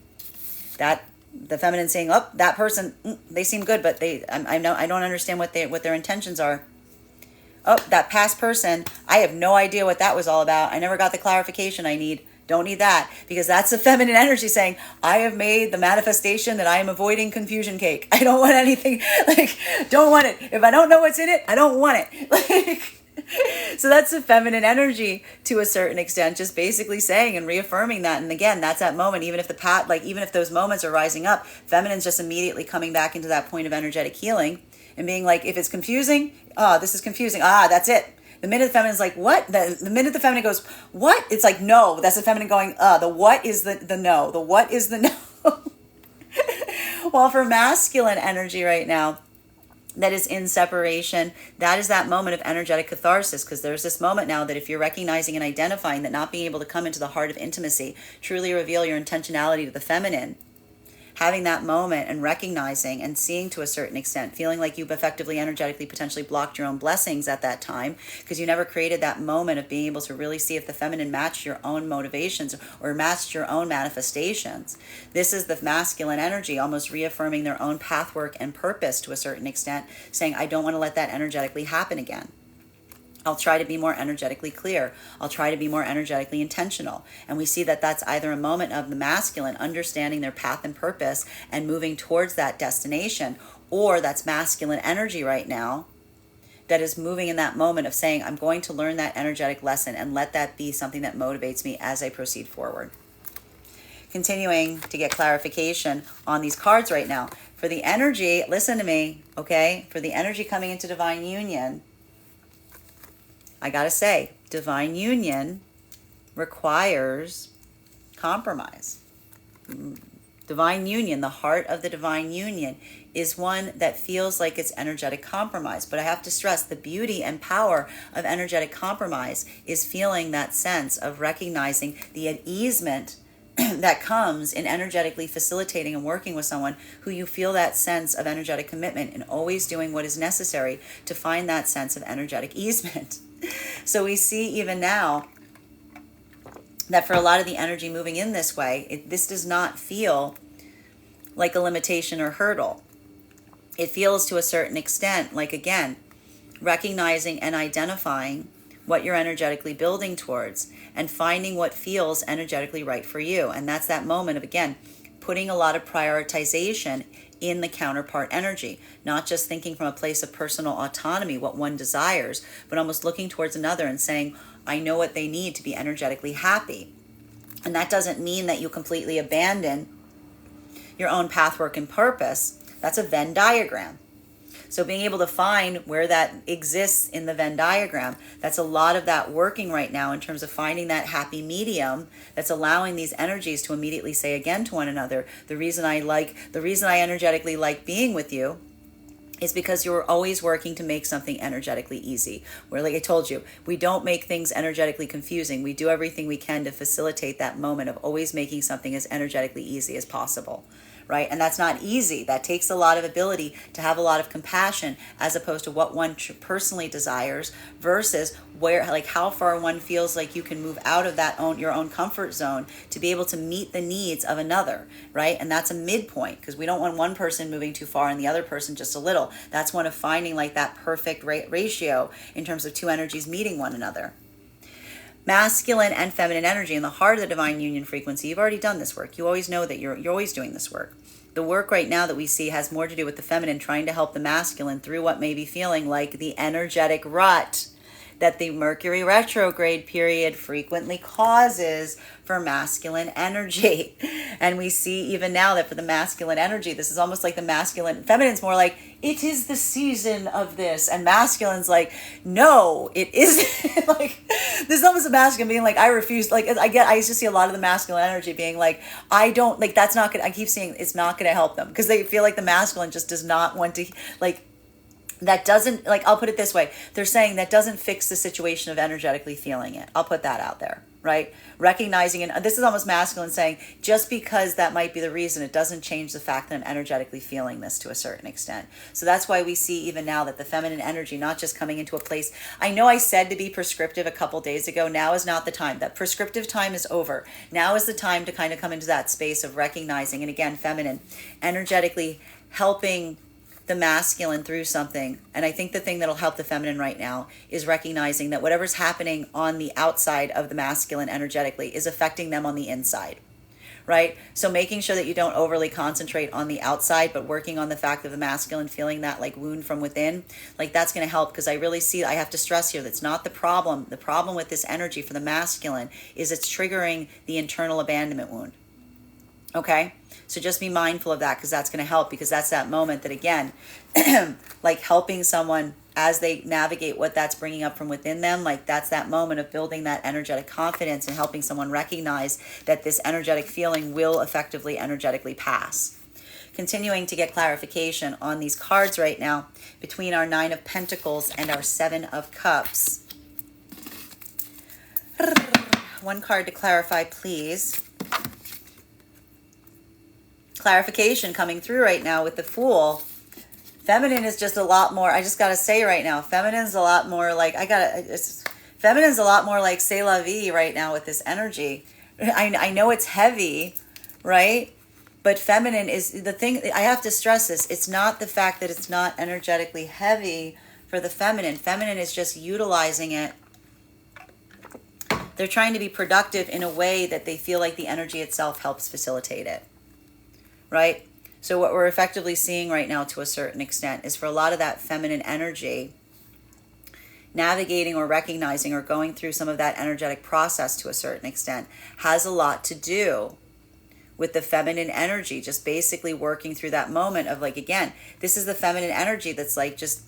That the feminine saying, oh, that person, they seem good, but I don't understand what their intentions are. Oh, that past person, I have no idea what that was all about. I never got the clarification I need. Don't need that, because that's the feminine energy saying, I have made the manifestation that I am avoiding confusion cake. I don't want anything, like, don't want it. If I don't know what's in it, I don't want it. Like, so that's the feminine energy to a certain extent, just basically saying and reaffirming that. And again, that's that moment, even if those moments are rising up, feminine's just immediately coming back into that point of energetic healing and being like, if it's confusing, this is confusing. That's it. The minute the feminine is like, what? The minute the feminine goes, what? It's like, no. That's the feminine going, the what is the no. The what is the no. While for masculine energy right now, that is in separation, that is that moment of energetic catharsis, because there's this moment now that if you're recognizing and identifying that not being able to come into the heart of intimacy, truly reveal your intentionality to the feminine, having that moment and recognizing and seeing to a certain extent, feeling like you've effectively energetically potentially blocked your own blessings at that time because you never created that moment of being able to really see if the feminine matched your own motivations or matched your own manifestations. This is the masculine energy almost reaffirming their own pathwork and purpose to a certain extent, saying, I don't want to let that energetically happen again. I'll try to be more energetically clear. I'll try to be more energetically intentional. And we see that that's either a moment of the masculine understanding their path and purpose and moving towards that destination, or that's masculine energy right now that is moving in that moment of saying, I'm going to learn that energetic lesson and let that be something that motivates me as I proceed forward. Continuing to get clarification on these cards right now. For the energy, listen to me, okay? For the energy coming into divine union, I gotta say, divine union requires compromise. Divine union, the heart of the divine union, is one that feels like it's energetic compromise. But I have to stress, the beauty and power of energetic compromise is feeling that sense of recognizing the easement that comes in energetically facilitating and working with someone who you feel that sense of energetic commitment and always doing what is necessary to find that sense of energetic easement. So we see even now that for a lot of the energy moving in this way, this does not feel like a limitation or hurdle. It feels to a certain extent like, again, recognizing and identifying what you're energetically building towards and finding what feels energetically right for you. And that's that moment of, again, putting a lot of prioritization in the counterpart energy, not just thinking from a place of personal autonomy, what one desires, but almost looking towards another and saying, I know what they need to be energetically happy. And that doesn't mean that you completely abandon your own path, work, and purpose. That's a Venn diagram. So being able to find where that exists in the Venn diagram, that's a lot of that working right now in terms of finding that happy medium that's allowing these energies to immediately say again to one another, the reason I energetically like being with you is because you're always working to make something energetically easy. Where, like I told you, we don't make things energetically confusing. We do everything we can to facilitate that moment of always making something as energetically easy as possible, right? And that's not easy. That takes a lot of ability to have a lot of compassion as opposed to what one personally desires versus where, like how far one feels like you can move out of your own comfort zone to be able to meet the needs of another, right? And that's a midpoint because we don't want one person moving too far and the other person just a little. That's one of finding like that perfect ratio in terms of two energies meeting one another. Masculine and feminine energy in the heart of the divine union frequency. You've already done this work. You always know that you're always doing this work. The work right now that we see has more to do with the feminine trying to help the masculine through what may be feeling like the energetic rut that the Mercury retrograde period frequently causes for masculine energy. And we see even now that for the masculine energy, this is almost like the masculine, feminine's more like, it is the season of this. And masculine's like, no, it isn't. Like, there's almost a masculine being like, I refuse. Like, I used to see a lot of the masculine energy being like, I don't, like, that's not gonna, I keep seeing it's not gonna help them because they feel like the masculine just does not want to, like, that doesn't, like, I'll put it this way. They're saying that doesn't fix the situation of energetically feeling it. I'll put that out there, right? Recognizing, and this is almost masculine saying, just because that might be the reason, it doesn't change the fact that I'm energetically feeling this to a certain extent. So that's why we see even now that the feminine energy, not just coming into a place, I know I said to be prescriptive a couple days ago, now is not the time. That prescriptive time is over. Now is the time to kind of come into that space of recognizing, and again, feminine, energetically helping the masculine through something. And I think the thing that'll help the feminine right now is recognizing that whatever's happening on the outside of the masculine energetically is affecting them on the inside, right? So making sure that you don't overly concentrate on the outside, but working on the fact of the masculine feeling that like wound from within, like that's going to help. Because I really see, I have to stress here, that's not the problem. The problem with this energy for the masculine is it's triggering the internal abandonment wound. Okay, so just be mindful of that because that's going to help, because that's that moment that, again, like helping someone as they navigate what that's bringing up from within them, like that's that moment of building that energetic confidence and helping someone recognize that this energetic feeling will effectively energetically pass. Continuing to get clarification on these cards right now between our 9 of Pentacles and our 7 of Cups. One card to clarify, please. Clarification coming through right now with the Fool. Feminine is just a lot more, I just got to say right now, feminine's a lot more like, feminine's a lot more like c'est la vie right now with this energy. I know it's heavy, right? But feminine is the thing, I have to stress this, it's not the fact that it's not energetically heavy for the feminine. Feminine is just utilizing it. They're trying to be productive in a way that they feel like the energy itself helps facilitate it. Right? So what we're effectively seeing right now to a certain extent is for a lot of that feminine energy, navigating or recognizing or going through some of that energetic process to a certain extent has a lot to do with the feminine energy, just basically working through that moment of like, again, this is the feminine energy that's like just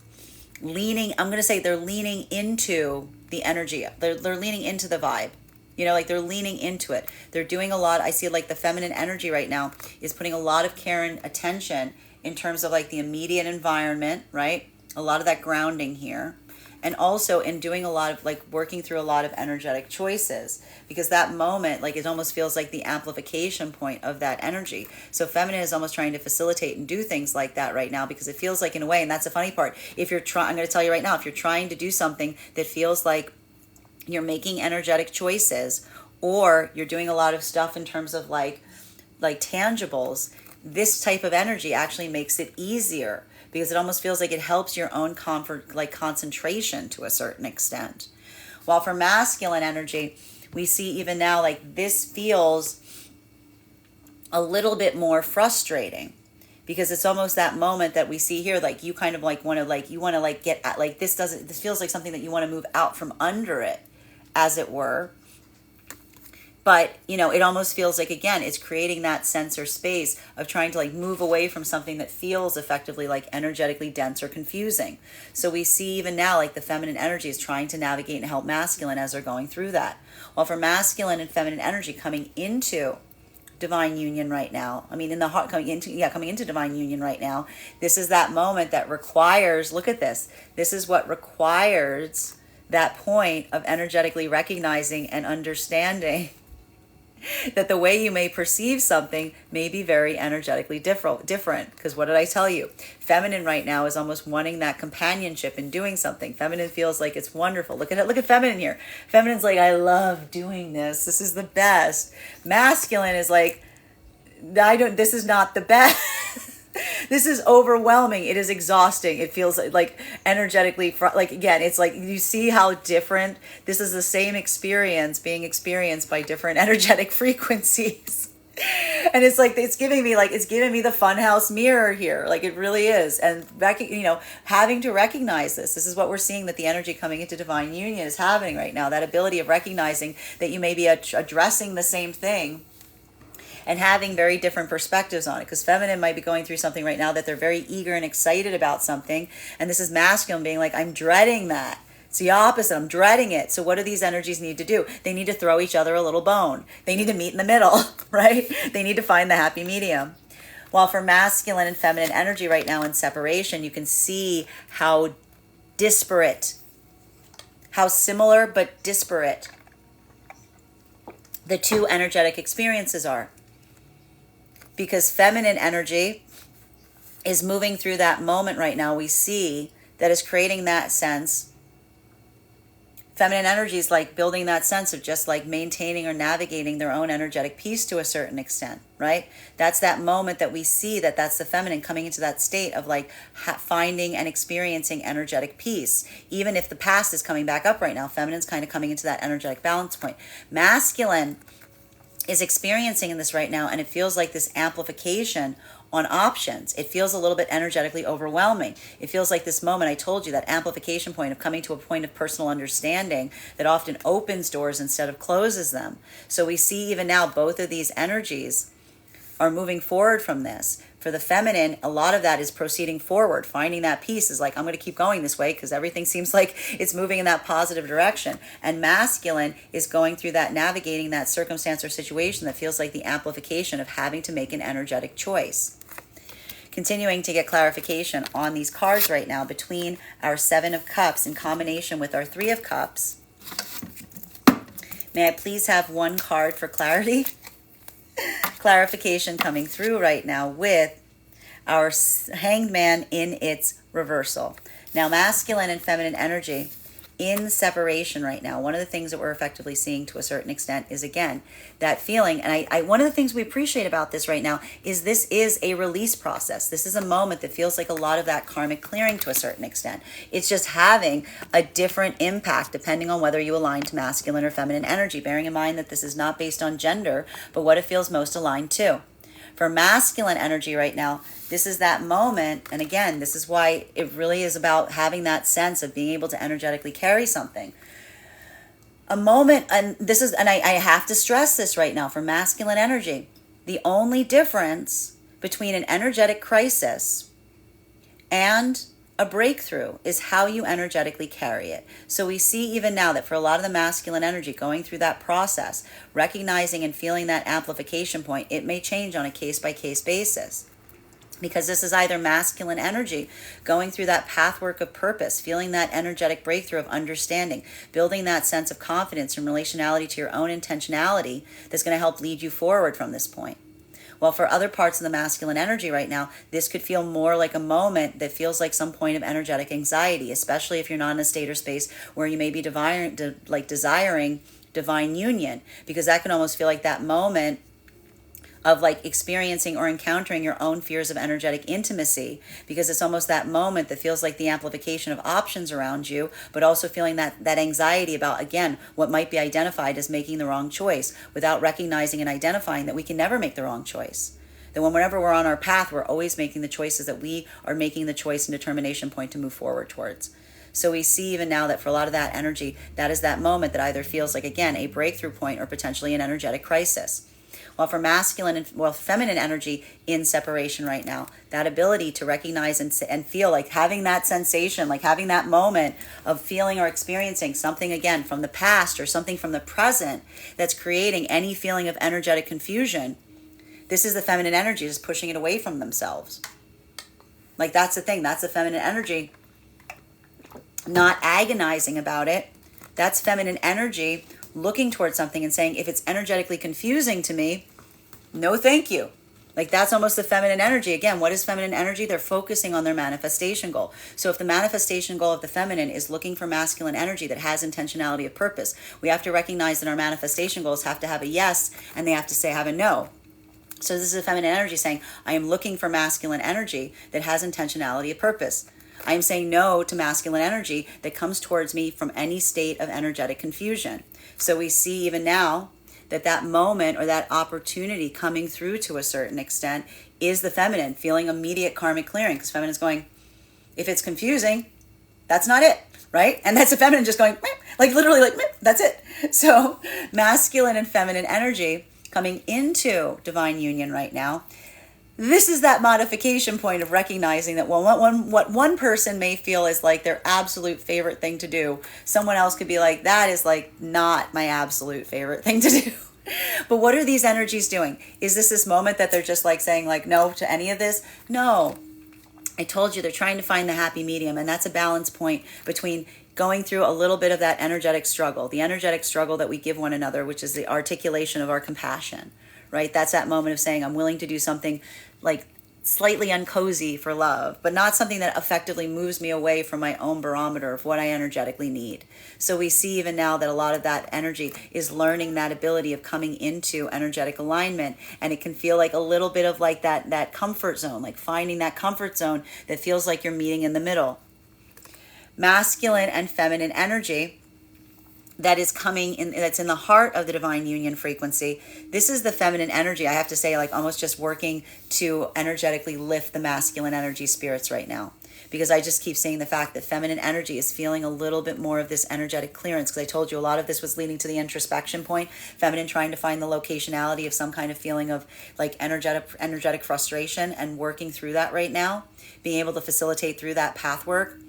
leaning, I'm going to say they're leaning into the energy. They're leaning into the vibe. You know, like they're leaning into it. They're doing a lot. I see like the feminine energy right now is putting a lot of care and attention in terms of like the immediate environment, right? A lot of that grounding here. And also in doing a lot of like working through a lot of energetic choices, because that moment, like it almost feels like the amplification point of that energy. So feminine is almost trying to facilitate and do things like that right now, because it feels like in a way, and that's the funny part, if you're trying, I'm going to tell you right now, if you're trying to do something that feels like you're making energetic choices, or you're doing a lot of stuff in terms of like tangibles, this type of energy actually makes it easier, because it almost feels like it helps your own comfort, like concentration to a certain extent. While for masculine energy, we see even now like this feels a little bit more frustrating, because it's almost that moment that we see here, like you kind of like want to like, you want to like get at, like this feels like something that you want to move out from under it, as it were. But, you know, it almost feels like, again, it's creating that sense or space of trying to like move away from something that feels effectively like energetically dense or confusing. So we see even now like the feminine energy is trying to navigate and help masculine as they're going through that. While for masculine and feminine energy coming into divine union right now, I mean in the heart, coming into divine union right now, this is that moment that requires, look at this is what requires that point of energetically recognizing and understanding that the way you may perceive something may be very energetically different. Because what did I tell you? Feminine right now is almost wanting that companionship in doing something. Feminine feels like it's wonderful. Look at it. Look at feminine here. Feminine's like, I love doing this. This is the best. Masculine is like, this is not the best. This is overwhelming. It is exhausting. It feels like energetically, like again, it's like you see how different. This is the same experience being experienced by different energetic frequencies. And it's like, it's giving me the funhouse mirror here. Like it really is. And having to recognize this is what we're seeing, that the energy coming into divine union is happening right now. That ability of recognizing that you may be addressing the same thing and having very different perspectives on it. Because feminine might be going through something right now that they're very eager and excited about something. And this is masculine being like, I'm dreading that. It's the opposite. I'm dreading it. So what do these energies need to do? They need to throw each other a little bone. They need to meet in the middle, right? They need to find the happy medium. While for masculine and feminine energy right now in separation, you can see how disparate, how similar but disparate the two energetic experiences are. Because feminine energy is moving through that moment right now, we see that is creating that sense. Feminine energy is like building that sense of just like maintaining or navigating their own energetic peace to a certain extent, right? That's that moment that we see that's the feminine coming into that state of like finding and experiencing energetic peace. Even if the past is coming back up right now, feminine's kind of coming into that energetic balance point. Masculine is experiencing in this right now, and it feels like this amplification on options. It feels a little bit energetically overwhelming. It feels like this moment, I told you, that amplification point of coming to a point of personal understanding that often opens doors instead of closes them. So we see even now both of these energies are moving forward from this. For the feminine, a lot of that is proceeding forward. Finding that peace is like, I'm going to keep going this way because everything seems like it's moving in that positive direction. And masculine is going through that, navigating that circumstance or situation that feels like the amplification of having to make an energetic choice. Continuing to get clarification on these cards right now between our Seven of Cups in combination with our Three of Cups. May I please have one card for clarity? Clarification coming through right now with our Hanged Man in its reversal. Now, masculine and feminine energy in separation right now. One of the things that we're effectively seeing to a certain extent is, again, that feeling. And I one of the things we appreciate about this right now is this is a release process. This is a moment that feels like a lot of that karmic clearing to a certain extent. It's just having a different impact depending on whether you align to masculine or feminine energy, bearing in mind that this is not based on gender, but what it feels most aligned to. For masculine energy right now, this is that moment. And again, this is why it really is about having that sense of being able to energetically carry something. A moment, and this is, and I have to stress this right now for masculine energy. The only difference between an energetic crisis and a breakthrough is how you energetically carry it. So we see even now that for a lot of the masculine energy going through that process, recognizing and feeling that amplification point, it may change on a case-by-case basis. Because this is either masculine energy going through that pathwork of purpose, feeling that energetic breakthrough of understanding, building that sense of confidence and relationality to your own intentionality that's going to help lead you forward from this point. Well, for other parts of the masculine energy right now, this could feel more like a moment that feels like some point of energetic anxiety, especially if you're not in a state or space where you may be desiring divine union, because that can almost feel like that moment of like experiencing or encountering your own fears of energetic intimacy, because it's almost that moment that feels like the amplification of options around you, but also feeling that anxiety about, again, what might be identified as making the wrong choice, without recognizing and identifying that we can never make the wrong choice. That whenever we're on our path, we're always making the choices that we are making the choice and determination point to move forward towards. So we see even now that for a lot of that energy, that is that moment that either feels like, again, a breakthrough point or potentially an energetic crisis. While for masculine and feminine energy in separation right now, that ability to recognize and feel like having that sensation, like having that moment of feeling or experiencing something again from the past or something from the present that's creating any feeling of energetic confusion, this is the feminine energy just pushing it away from themselves. Like that's the thing, that's the feminine energy, not agonizing about it. That's feminine energy looking towards something and saying, if it's energetically confusing to me, no thank you. Like that's almost the feminine energy. Again, what is feminine energy? They're focusing on their manifestation goal. So if the manifestation goal of the feminine is looking for masculine energy that has intentionality of purpose, we have to recognize that our manifestation goals have to have a yes and they have to have a no. So this is a feminine energy saying, I am looking for masculine energy that has intentionality of purpose. I am saying no to masculine energy that comes towards me from any state of energetic confusion. So we see even now that moment or that opportunity coming through to a certain extent is the feminine feeling immediate karmic clearing, because feminine is going, if it's confusing, that's not it, right? And that's the feminine just going, meh, like literally like, meh, that's it. So masculine and feminine energy coming into divine union right now. This is that modification point of recognizing that what one person may feel is like their absolute favorite thing to do, someone else could be like, that is like not my absolute favorite thing to do. But what are these energies doing? Is this moment that they're just like saying like no to any of this? No. I told you they're trying to find the happy medium, and that's a balance point between going through a little bit of that energetic struggle, the energetic struggle that we give one another, which is the articulation of our compassion. Right? That's that moment of saying, I'm willing to do something like slightly uncozy for love, but not something that effectively moves me away from my own barometer of what I energetically need. So we see even now that a lot of that energy is learning that ability of coming into energetic alignment. And it can feel like a little bit of like that comfort zone, like finding that comfort zone that feels like you're meeting in the middle. Masculine and feminine energy that is coming in, that's in the heart of the divine union frequency. This is the feminine energy, I have to say, like almost just working to energetically lift the masculine energy spirits right now. Because I just keep seeing the fact that feminine energy is feeling a little bit more of this energetic clearance. Because I told you a lot of this was leading to the introspection point. Feminine trying to find the locationality of some kind of feeling of like energetic frustration and working through that right now. Being able to facilitate through that path work.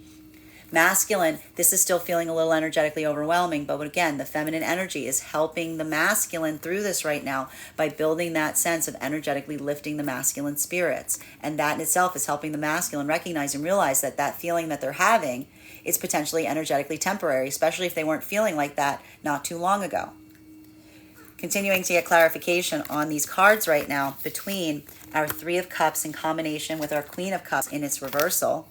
Masculine, this is still feeling a little energetically overwhelming, but again, the feminine energy is helping the masculine through this right now by building that sense of energetically lifting the masculine spirits. And that in itself is helping the masculine recognize and realize that that feeling that they're having is potentially energetically temporary, especially if they weren't feeling like that not too long ago. Continuing to get clarification on these cards right now between our Three of Cups in combination with our Queen of Cups in its reversal.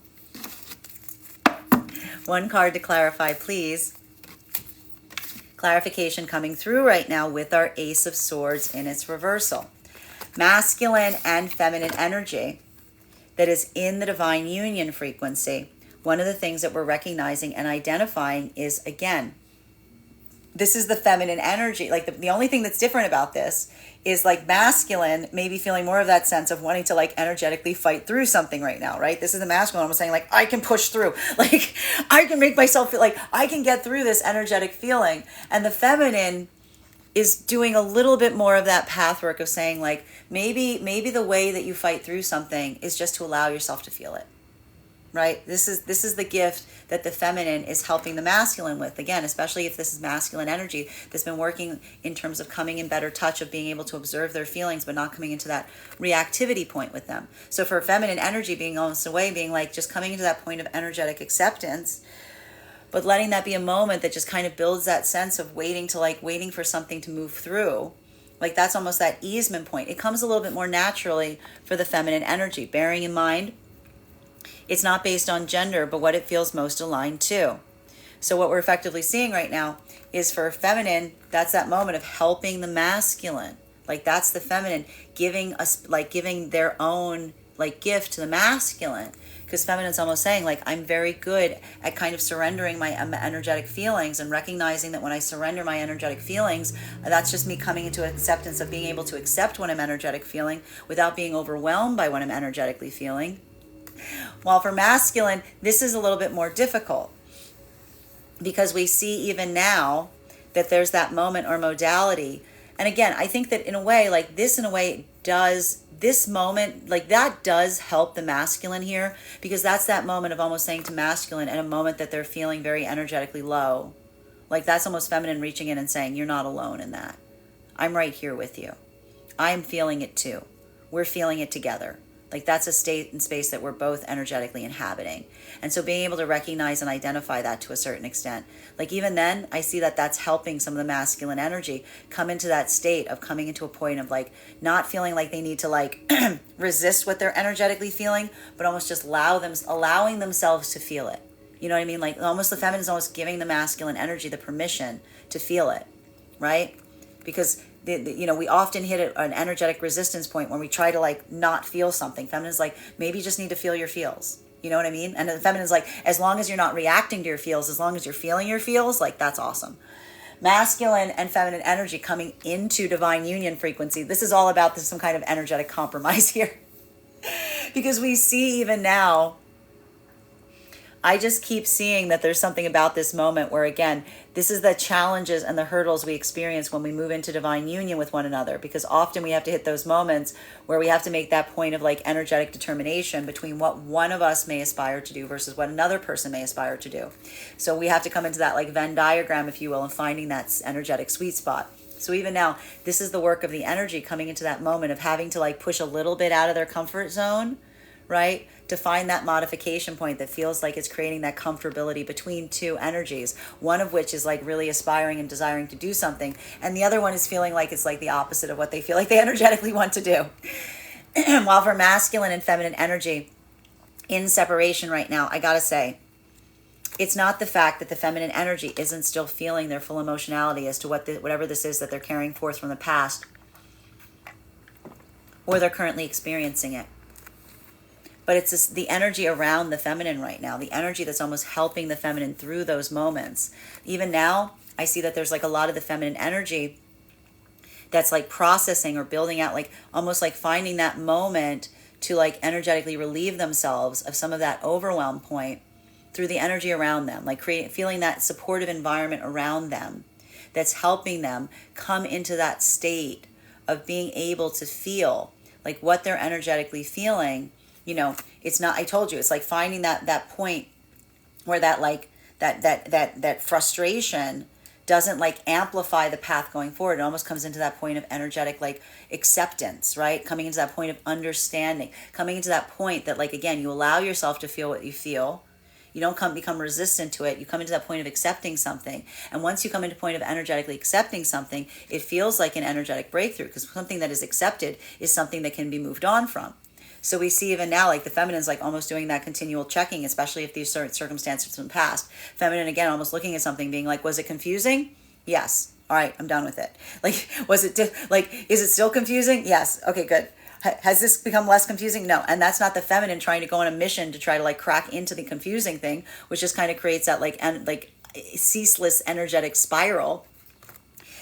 One card to clarify, please. Clarification coming through right now with our Ace of Swords in its reversal. Masculine and feminine energy that is in the divine union frequency. One of the things that we're recognizing and identifying is, again, this is the feminine energy. Like the only thing that's different about this is like masculine, maybe feeling more of that sense of wanting to like energetically fight through something right now, right? This is the masculine almost saying like, I can push through, like I can make myself feel like I can get through this energetic feeling. And the feminine is doing a little bit more of that pathwork of saying like, maybe the way that you fight through something is just to allow yourself to feel it. Right? This is the gift that the feminine is helping the masculine with. Again, especially if this is masculine energy that's been working in terms of coming in better touch of being able to observe their feelings, but not coming into that reactivity point with them. So for feminine energy being almost away, being like just coming into that point of energetic acceptance, but letting that be a moment that just kind of builds that sense of waiting for something to move through. Like that's almost that easement point. It comes a little bit more naturally for the feminine energy, bearing in mind it's not based on gender, but what it feels most aligned to. So what we're effectively seeing right now is for feminine, that's that moment of helping the masculine. Like that's the feminine giving us, like giving their own like gift to the masculine. Because feminine's almost saying like, I'm very good at kind of surrendering my energetic feelings and recognizing that when I surrender my energetic feelings, that's just me coming into acceptance of being able to accept what I'm energetic feeling without being overwhelmed by what I'm energetically feeling. While for masculine, this is a little bit more difficult because we see even now that there's that moment or modality. And again, I think that in a way, like this in a way does, this moment, like that does help the masculine here because that's that moment of almost saying to masculine in a moment that they're feeling very energetically low. Like that's almost feminine reaching in and saying, you're not alone in that. I'm right here with you. I'm feeling it too. We're feeling it together. Like that's a state and space that we're both energetically inhabiting. And so being able to recognize and identify that to a certain extent, like even then I see that that's helping some of the masculine energy come into that state of coming into a point of like not feeling like they need to like resist what they're energetically feeling, but almost just allowing themselves to feel it. You know what I mean? Like almost the feminine is almost giving the masculine energy the permission to feel it, right? Because we often hit an energetic resistance point when we try to like not feel something. Feminine's like, maybe you just need to feel your feels. You know what I mean? And the feminine's like, as long as you're not reacting to your feels, as long as you're feeling your feels, like that's awesome. Masculine and feminine energy coming into divine union frequency. This is all about some kind of energetic compromise here. Because we see even now, I just keep seeing that there's something about this moment where, again, this is the challenges and the hurdles we experience when we move into divine union with one another, because often we have to hit those moments where we have to make that point of like energetic determination between what one of us may aspire to do versus what another person may aspire to do. So we have to come into that like Venn diagram, if you will, and finding that energetic sweet spot. So even now, this is the work of the energy coming into that moment of having to like push a little bit out of their comfort zone, right? To find that modification point that feels like it's creating that comfortability between two energies, one of which is like really aspiring and desiring to do something, and the other one is feeling like it's like the opposite of what they feel like they energetically want to do. While for masculine and feminine energy in separation right now, I gotta say, it's not the fact that the feminine energy isn't still feeling their full emotionality as to whatever this is that they're carrying forth from the past, or they're currently experiencing it. But it's the energy around the feminine right now, the energy that's almost helping the feminine through those moments. Even now, I see that there's like a lot of the feminine energy that's like processing or building out, like almost like finding that moment to like energetically relieve themselves of some of that overwhelm point through the energy around them, like feeling that supportive environment around them that's helping them come into that state of being able to feel like what they're energetically feeling. You know, it's not, I told you, it's like finding that point where that like that frustration doesn't like amplify the path going forward. It almost comes into that point of energetic like acceptance, right? Coming into that point of understanding, coming into that point that like, again, you allow yourself to feel what you feel. You don't become resistant to it. You come into that point of accepting something. And once you come into a point of energetically accepting something, it feels like an energetic breakthrough, because something that is accepted is something that can be moved on from. So we see even now, like the feminine's like almost doing that continual checking, especially if these certain circumstances from the past. Feminine, again, almost looking at something being like, was it confusing? Yes. All right, I'm done with it. Like, was it, is it still confusing? Yes. Okay, good. Has this become less confusing? No. And that's not the feminine trying to go on a mission to try to like crack into the confusing thing, which just kind of creates that like ceaseless energetic spiral.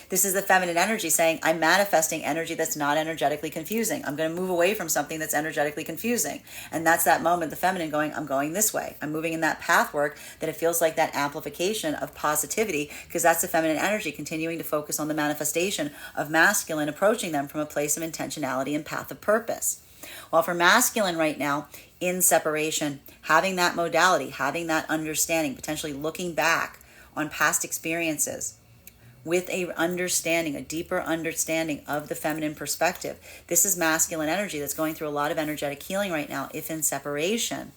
This is the feminine energy saying, I'm manifesting energy that's not energetically confusing. I'm going to move away from something that's energetically confusing. And that's that moment, the feminine going, I'm going this way. I'm moving in that path work that it feels like that amplification of positivity, because that's the feminine energy continuing to focus on the manifestation of masculine, approaching them from a place of intentionality and path of purpose. While for masculine right now, in separation, having that modality, having that understanding, potentially looking back on past experiences, with a understanding, a deeper understanding of the feminine perspective. This is masculine energy that's going through a lot of energetic healing right now, if in separation.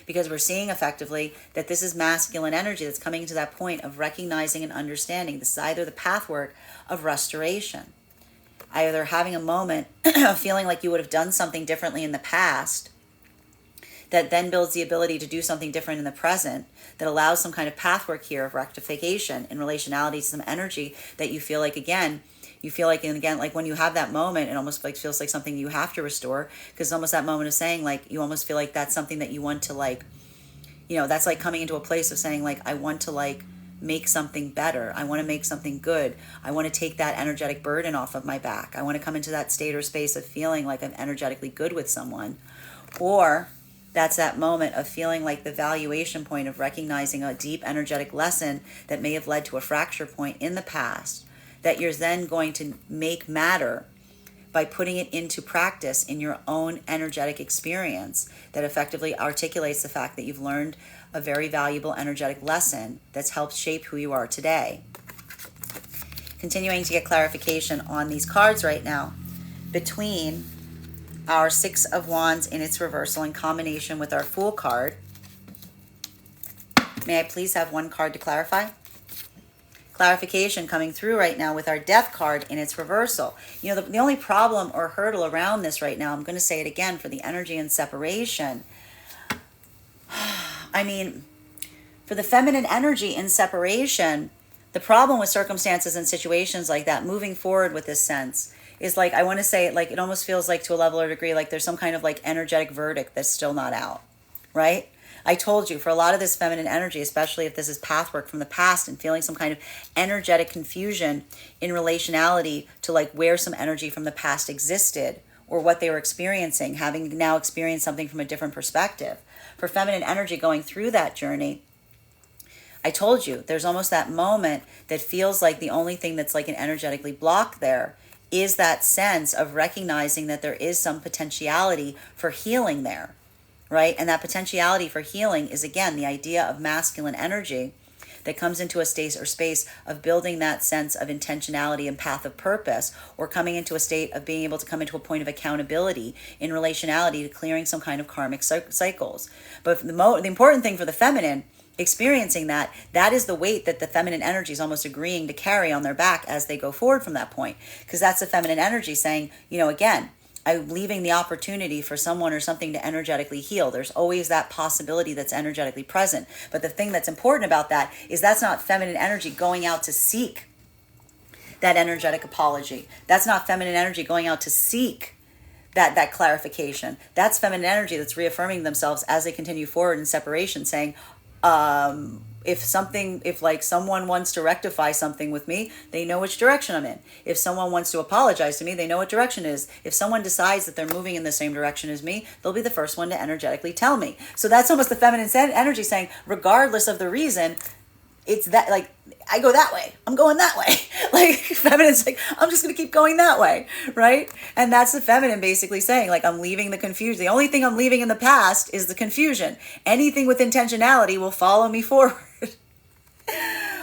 Because we're seeing effectively that this is masculine energy that's coming to that point of recognizing and understanding. This is either the pathwork of restoration, either having a moment of feeling like you would have done something differently in the past, that then builds the ability to do something different in the present, that allows some kind of pathwork here of rectification in relationality to some energy that you feel like, again, like when you have that moment, it almost like feels like something you have to restore, because it's almost that moment of saying, like, you almost feel like that's something that you want to, like, that's like coming into a place of saying, like, I want to, like, make something better. I want to make something good. I want to take that energetic burden off of my back. I want to come into that state or space of feeling like I'm energetically good with someone. Or that's that moment of feeling like the valuation point of recognizing a deep energetic lesson that may have led to a fracture point in the past, that you're then going to make matter by putting it into practice in your own energetic experience that effectively articulates the fact that you've learned a very valuable energetic lesson that's helped shape who you are today. Continuing to get clarification on these cards right now, between our Six of Wands in its reversal in combination with our Fool card. May I please have one card to clarify? Clarification coming through right now with our Death card in its reversal. The only problem or hurdle around this right now, I'm going to say it again for the energy and separation. I mean, for the feminine energy in separation, the problem with circumstances and situations like that, moving forward with this sense, is like, I want to say it like, it almost feels like to a level or degree, like there's some kind of like energetic verdict that's still not out, right? I told you, for a lot of this feminine energy, especially if this is pathwork from the past and feeling some kind of energetic confusion in relationality to like where some energy from the past existed or what they were experiencing, having now experienced something from a different perspective. For feminine energy going through that journey, I told you, there's almost that moment that feels like the only thing that's like an energetically blocked there is that sense of recognizing that there is some potentiality for healing there, right? And that potentiality for healing is, again, the idea of masculine energy that comes into a state or space of building that sense of intentionality and path of purpose, or coming into a state of being able to come into a point of accountability in relationality to clearing some kind of karmic cycles. But the important thing for the feminine experiencing that is the weight that the feminine energy is almost agreeing to carry on their back as they go forward from that point. Because that's the feminine energy saying, again, I'm leaving the opportunity for someone or something to energetically heal. There's always that possibility that's energetically present. But the thing that's important about that is that's not feminine energy going out to seek that energetic apology. That's not feminine energy going out to seek that clarification. That's feminine energy that's reaffirming themselves as they continue forward in separation, saying, if someone wants to rectify something with me, they know which direction I'm in. If someone wants to apologize to me, they know what direction it is. If someone decides that they're moving in the same direction as me, they'll be the first one to energetically tell me. So that's almost the feminine energy saying, regardless of the reason, it's that, like, I go that way, I'm going that way. Like, feminine's like, I'm just going to keep going that way, right? And that's the feminine basically saying, like, I'm leaving the confusion. The only thing I'm leaving in the past is the confusion. Anything with intentionality will follow me forward.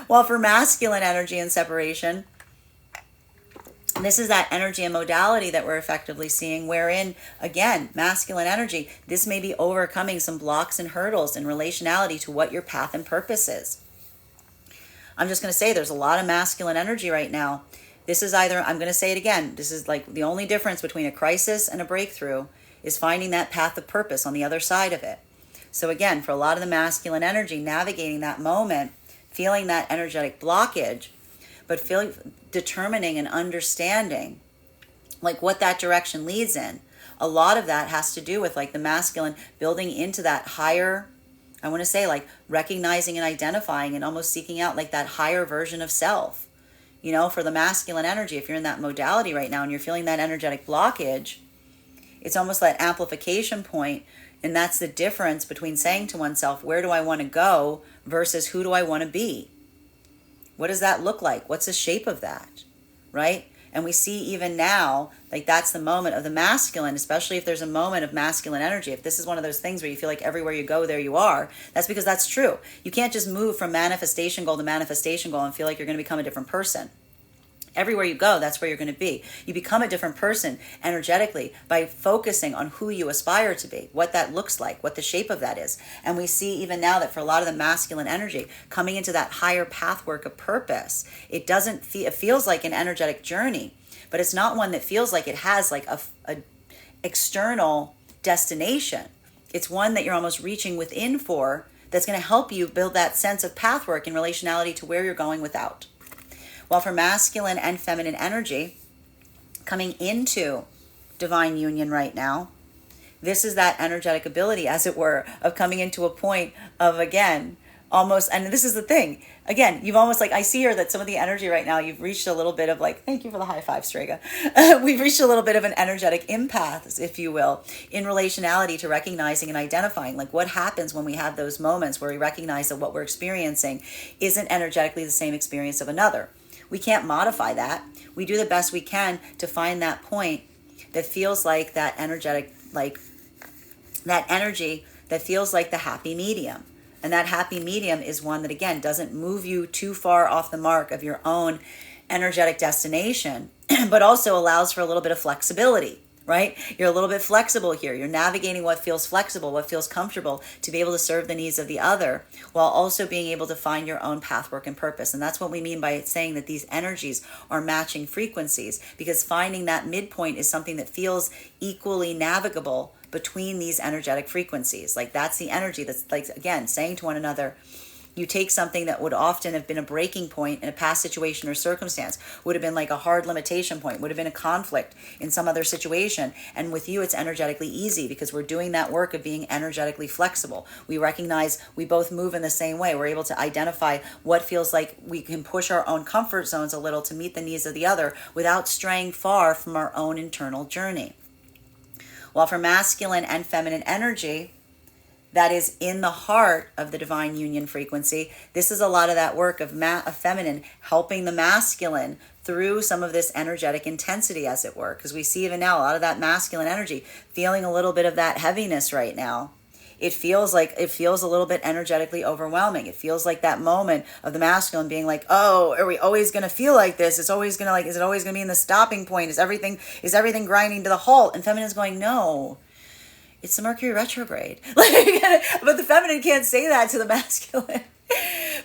While for masculine energy and separation, this is that energy and modality that we're effectively seeing, wherein, again, masculine energy, this may be overcoming some blocks and hurdles in relationality to what your path and purpose is. I'm just going to say there's a lot of masculine energy right now. This is either, I'm going to say it again, this is like the only difference between a crisis and a breakthrough is finding that path of purpose on the other side of it. So again, for a lot of the masculine energy, navigating that moment, feeling that energetic blockage, but determining and understanding like what that direction leads in. A lot of that has to do with like the masculine building into that higher, I want to say like recognizing and identifying and almost seeking out like that higher version of self, for the masculine energy, if you're in that modality right now and you're feeling that energetic blockage, it's almost that amplification point. And that's the difference between saying to oneself, where do I want to go versus who do I want to be? What does that look like? What's the shape of that? Right? And we see even now, like that's the moment of the masculine, especially if there's a moment of masculine energy. If this is one of those things where you feel like everywhere you go, there you are, that's because that's true. You can't just move from manifestation goal to manifestation goal and feel like you're going to become a different person. Everywhere you go, that's where you're going to be. You become a different person energetically by focusing on who you aspire to be, what that looks like, what the shape of that is. And we see even now that for a lot of the masculine energy, coming into that higher pathwork of purpose, it feels like an energetic journey, but it's not one that feels like it has like a external destination. It's one that you're almost reaching within for, that's going to help you build that sense of pathwork in relationality to where you're going without. While for masculine and feminine energy, coming into divine union right now, this is that energetic ability, as it were, of coming into a point of, again, almost, and this is the thing, again, you've almost like, I see here that some of the energy right now, you've reached a little bit of like, thank you for the high five, Strega. We've reached a little bit of an energetic empath, if you will, in relationality to recognizing and identifying like what happens when we have those moments where we recognize that what we're experiencing isn't energetically the same experience of another. We can't modify that. We do the best we can to find that point that feels like that energetic, like that energy that feels like the happy medium. And that happy medium is one that, again, doesn't move you too far off the mark of your own energetic destination, but also allows for a little bit of flexibility, right? You're a little bit flexible here. You're navigating what feels flexible, what feels comfortable to be able to serve the needs of the other while also being able to find your own pathwork and purpose. And that's what we mean by saying that these energies are matching frequencies, because finding that midpoint is something that feels equally navigable between these energetic frequencies. Like that's the energy that's like, again, saying to one another, you take something that would often have been a breaking point in a past situation or circumstance, would have been like a hard limitation point, would have been a conflict in some other situation. And with you, it's energetically easy because we're doing that work of being energetically flexible. We recognize we both move in the same way. We're able to identify what feels like we can push our own comfort zones a little to meet the needs of the other without straying far from our own internal journey. While for masculine and feminine energy, that is in the heart of the divine union frequency, this is a lot of that work of feminine helping the masculine through some of this energetic intensity, as it were. Because we see even now a lot of that masculine energy feeling a little bit of that heaviness right now. It feels a little bit energetically overwhelming. It feels like that moment of the masculine being like, oh, are we always going to feel like this? Is it always going to be in the stopping point? Is everything grinding to the halt? And feminine's going, no, it's the Mercury retrograde. But the feminine can't say that to the masculine.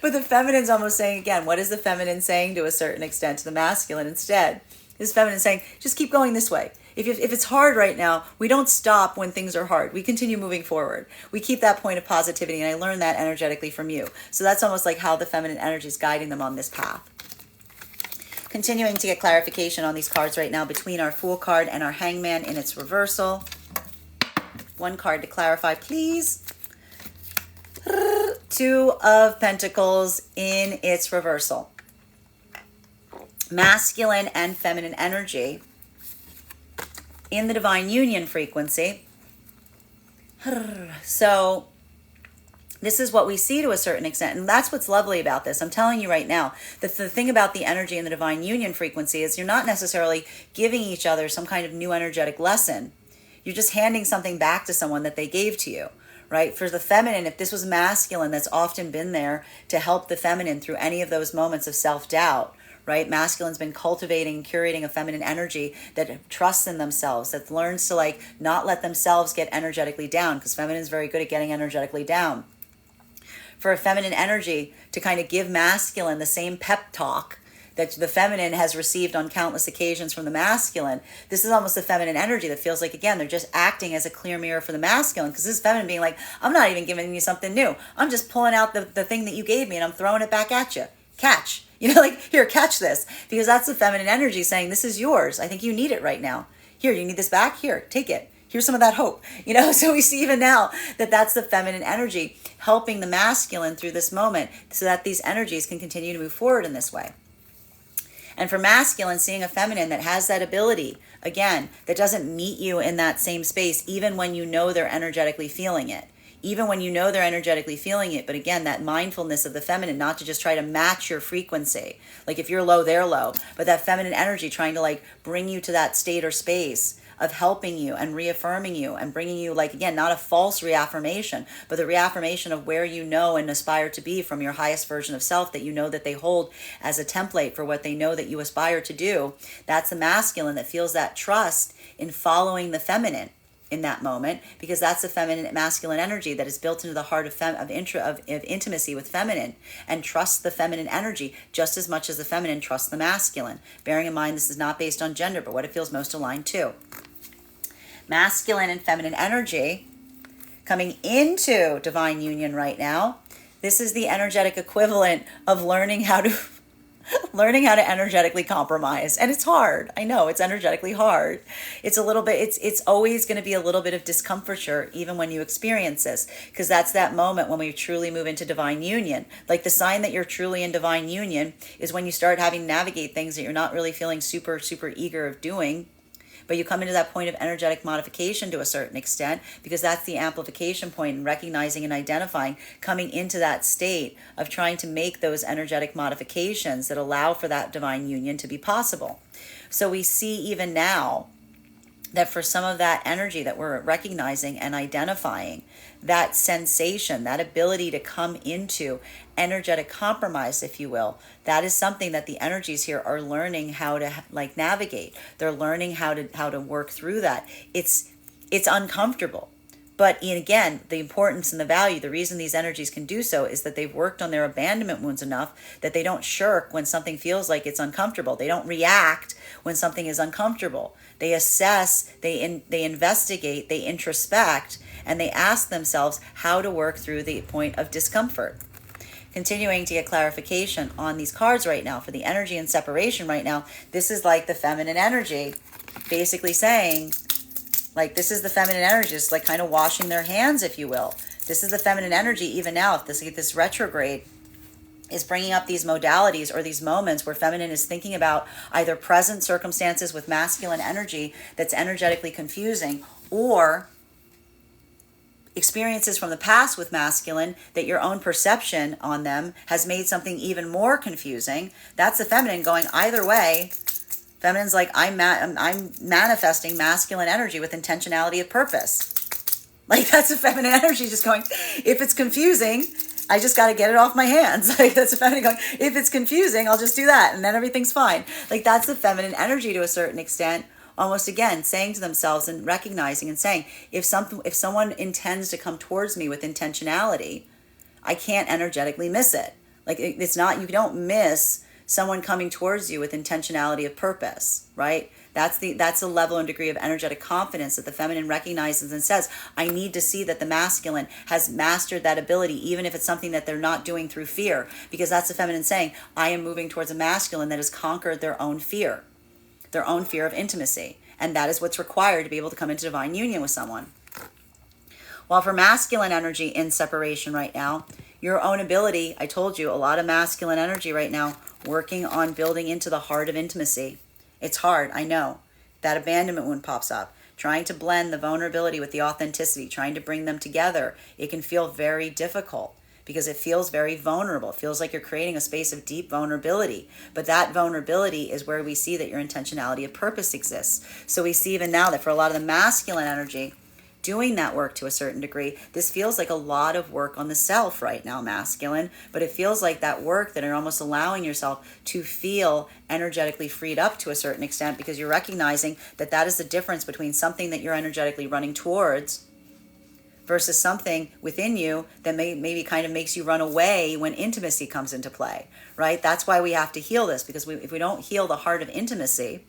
But the feminine's almost saying, again, what is the feminine saying to a certain extent to the masculine instead? This feminine saying, just keep going this way. If it's hard right now, we don't stop when things are hard. We continue moving forward. We keep that point of positivity, and I learned that energetically from you. So that's almost like how the feminine energy is guiding them on this path. Continuing to get clarification on these cards right now between our Fool card and our Hangman in its reversal. One card to clarify, please. Two of Pentacles in its reversal. Masculine and feminine energy in the divine union frequency. So this is what we see to a certain extent, and that's what's lovely about this. I'm telling you right now that the thing about the energy in the divine union frequency is you're not necessarily giving each other some kind of new energetic lesson. You're just handing something back to someone that they gave to you, right? For the feminine, if this was masculine, that's often been there to help the feminine through any of those moments of self-doubt, right? Masculine's been cultivating and curating a feminine energy that trusts in themselves, that learns to like not let themselves get energetically down, because feminine's very good at getting energetically down. For a feminine energy to kind of give masculine the same pep talk that the feminine has received on countless occasions from the masculine, this is almost the feminine energy that feels like, again, they're just acting as a clear mirror for the masculine, because this is feminine being like, I'm not even giving you something new. I'm just pulling out the thing that you gave me and I'm throwing it back at you. Catch. Like, here, catch this. Because that's the feminine energy saying, this is yours. I think you need it right now. Here, you need this back? Here, take it. Here's some of that hope. So we see even now that that's the feminine energy helping the masculine through this moment so that these energies can continue to move forward in this way. And for masculine, seeing a feminine that has that ability, again, that doesn't meet you in that same space, even when you know they're energetically feeling it. Even when you know they're energetically feeling it. But again, that mindfulness of the feminine, not to just try to match your frequency. Like if you're low, they're low. But that feminine energy trying to like bring you to that state or space of helping you and reaffirming you and bringing you, like, again, not a false reaffirmation, but the reaffirmation of where you know and aspire to be from your highest version of self that you know that they hold as a template for what they know that you aspire to do. That's the masculine that feels that trust in following the feminine in that moment, because that's the feminine masculine energy that is built into the heart of intimacy with feminine, and trusts the feminine energy just as much as the feminine trusts the masculine. Bearing in mind this is not based on gender, but what it feels most aligned to. Masculine and feminine energy coming into divine union right now. This is the energetic equivalent of learning how to energetically compromise. And it's hard. I know it's energetically hard. It's a little bit, it's always going to be a little bit of discomforture even when you experience this, because that's that moment when we truly move into divine union. Like the sign that you're truly in divine union is when you start having to navigate things that you're not really feeling super, super eager of doing. But you come into that point of energetic modification to a certain extent, because that's the amplification point, and recognizing and identifying, coming into that state of trying to make those energetic modifications that allow for that divine union to be possible. So we see even now that for some of that energy that we're recognizing and identifying, that sensation, that ability to come into energetic compromise, if you will, that is something that the energies here are learning how to like navigate. They're learning how to work through that. It's uncomfortable. But again, the importance and the value, the reason these energies can do so is that they've worked on their abandonment wounds enough that they don't shirk when something feels like it's uncomfortable. They don't react when something is uncomfortable. They assess, they investigate, they introspect, and they ask themselves how to work through the point of discomfort. Continuing to get clarification on these cards right now for the energy and separation right now, this is like the feminine energy basically saying, like, this is the feminine energy, just like kind of washing their hands, if you will. This is the feminine energy even now. If this retrograde is bringing up these modalities or these moments where feminine is thinking about either present circumstances with masculine energy that's energetically confusing, or experiences from the past with masculine that your own perception on them has made something even more confusing. That's the feminine going either way. Feminine's like, I'm manifesting masculine energy with intentionality of purpose. Like, that's a feminine energy just going, if it's confusing, I just got to get it off my hands. Like, that's a feminine going, if it's confusing, I'll just do that and then everything's fine. Like, that's the feminine energy to a certain extent, almost again saying to themselves and recognizing and saying, if someone intends to come towards me with intentionality, I can't energetically miss it. Like, it's not, you don't miss someone coming towards you with intentionality of purpose, right? That's the level and degree of energetic confidence that the feminine recognizes and says, I need to see that the masculine has mastered that ability, even if it's something that they're not doing through fear, because that's the feminine saying, I am moving towards a masculine that has conquered their own fear of intimacy. And that is what's required to be able to come into divine union with someone. While for masculine energy in separation right now, your own ability, I told you, a lot of masculine energy right now, working on building into the heart of intimacy. It's hard, I know. That abandonment wound pops up. Trying to blend the vulnerability with the authenticity, trying to bring them together. It can feel very difficult because it feels very vulnerable. It feels like you're creating a space of deep vulnerability. But that vulnerability is where we see that your intentionality of purpose exists. So we see even now that for a lot of the masculine energy, doing that work to a certain degree, this feels like a lot of work on the self right now, masculine, but it feels like that work that you're almost allowing yourself to feel energetically freed up to a certain extent, because you're recognizing that that is the difference between something that you're energetically running towards versus something within you that maybe kind of makes you run away when intimacy comes into play, right? That's why we have to heal this, because if we don't heal the heart of intimacy,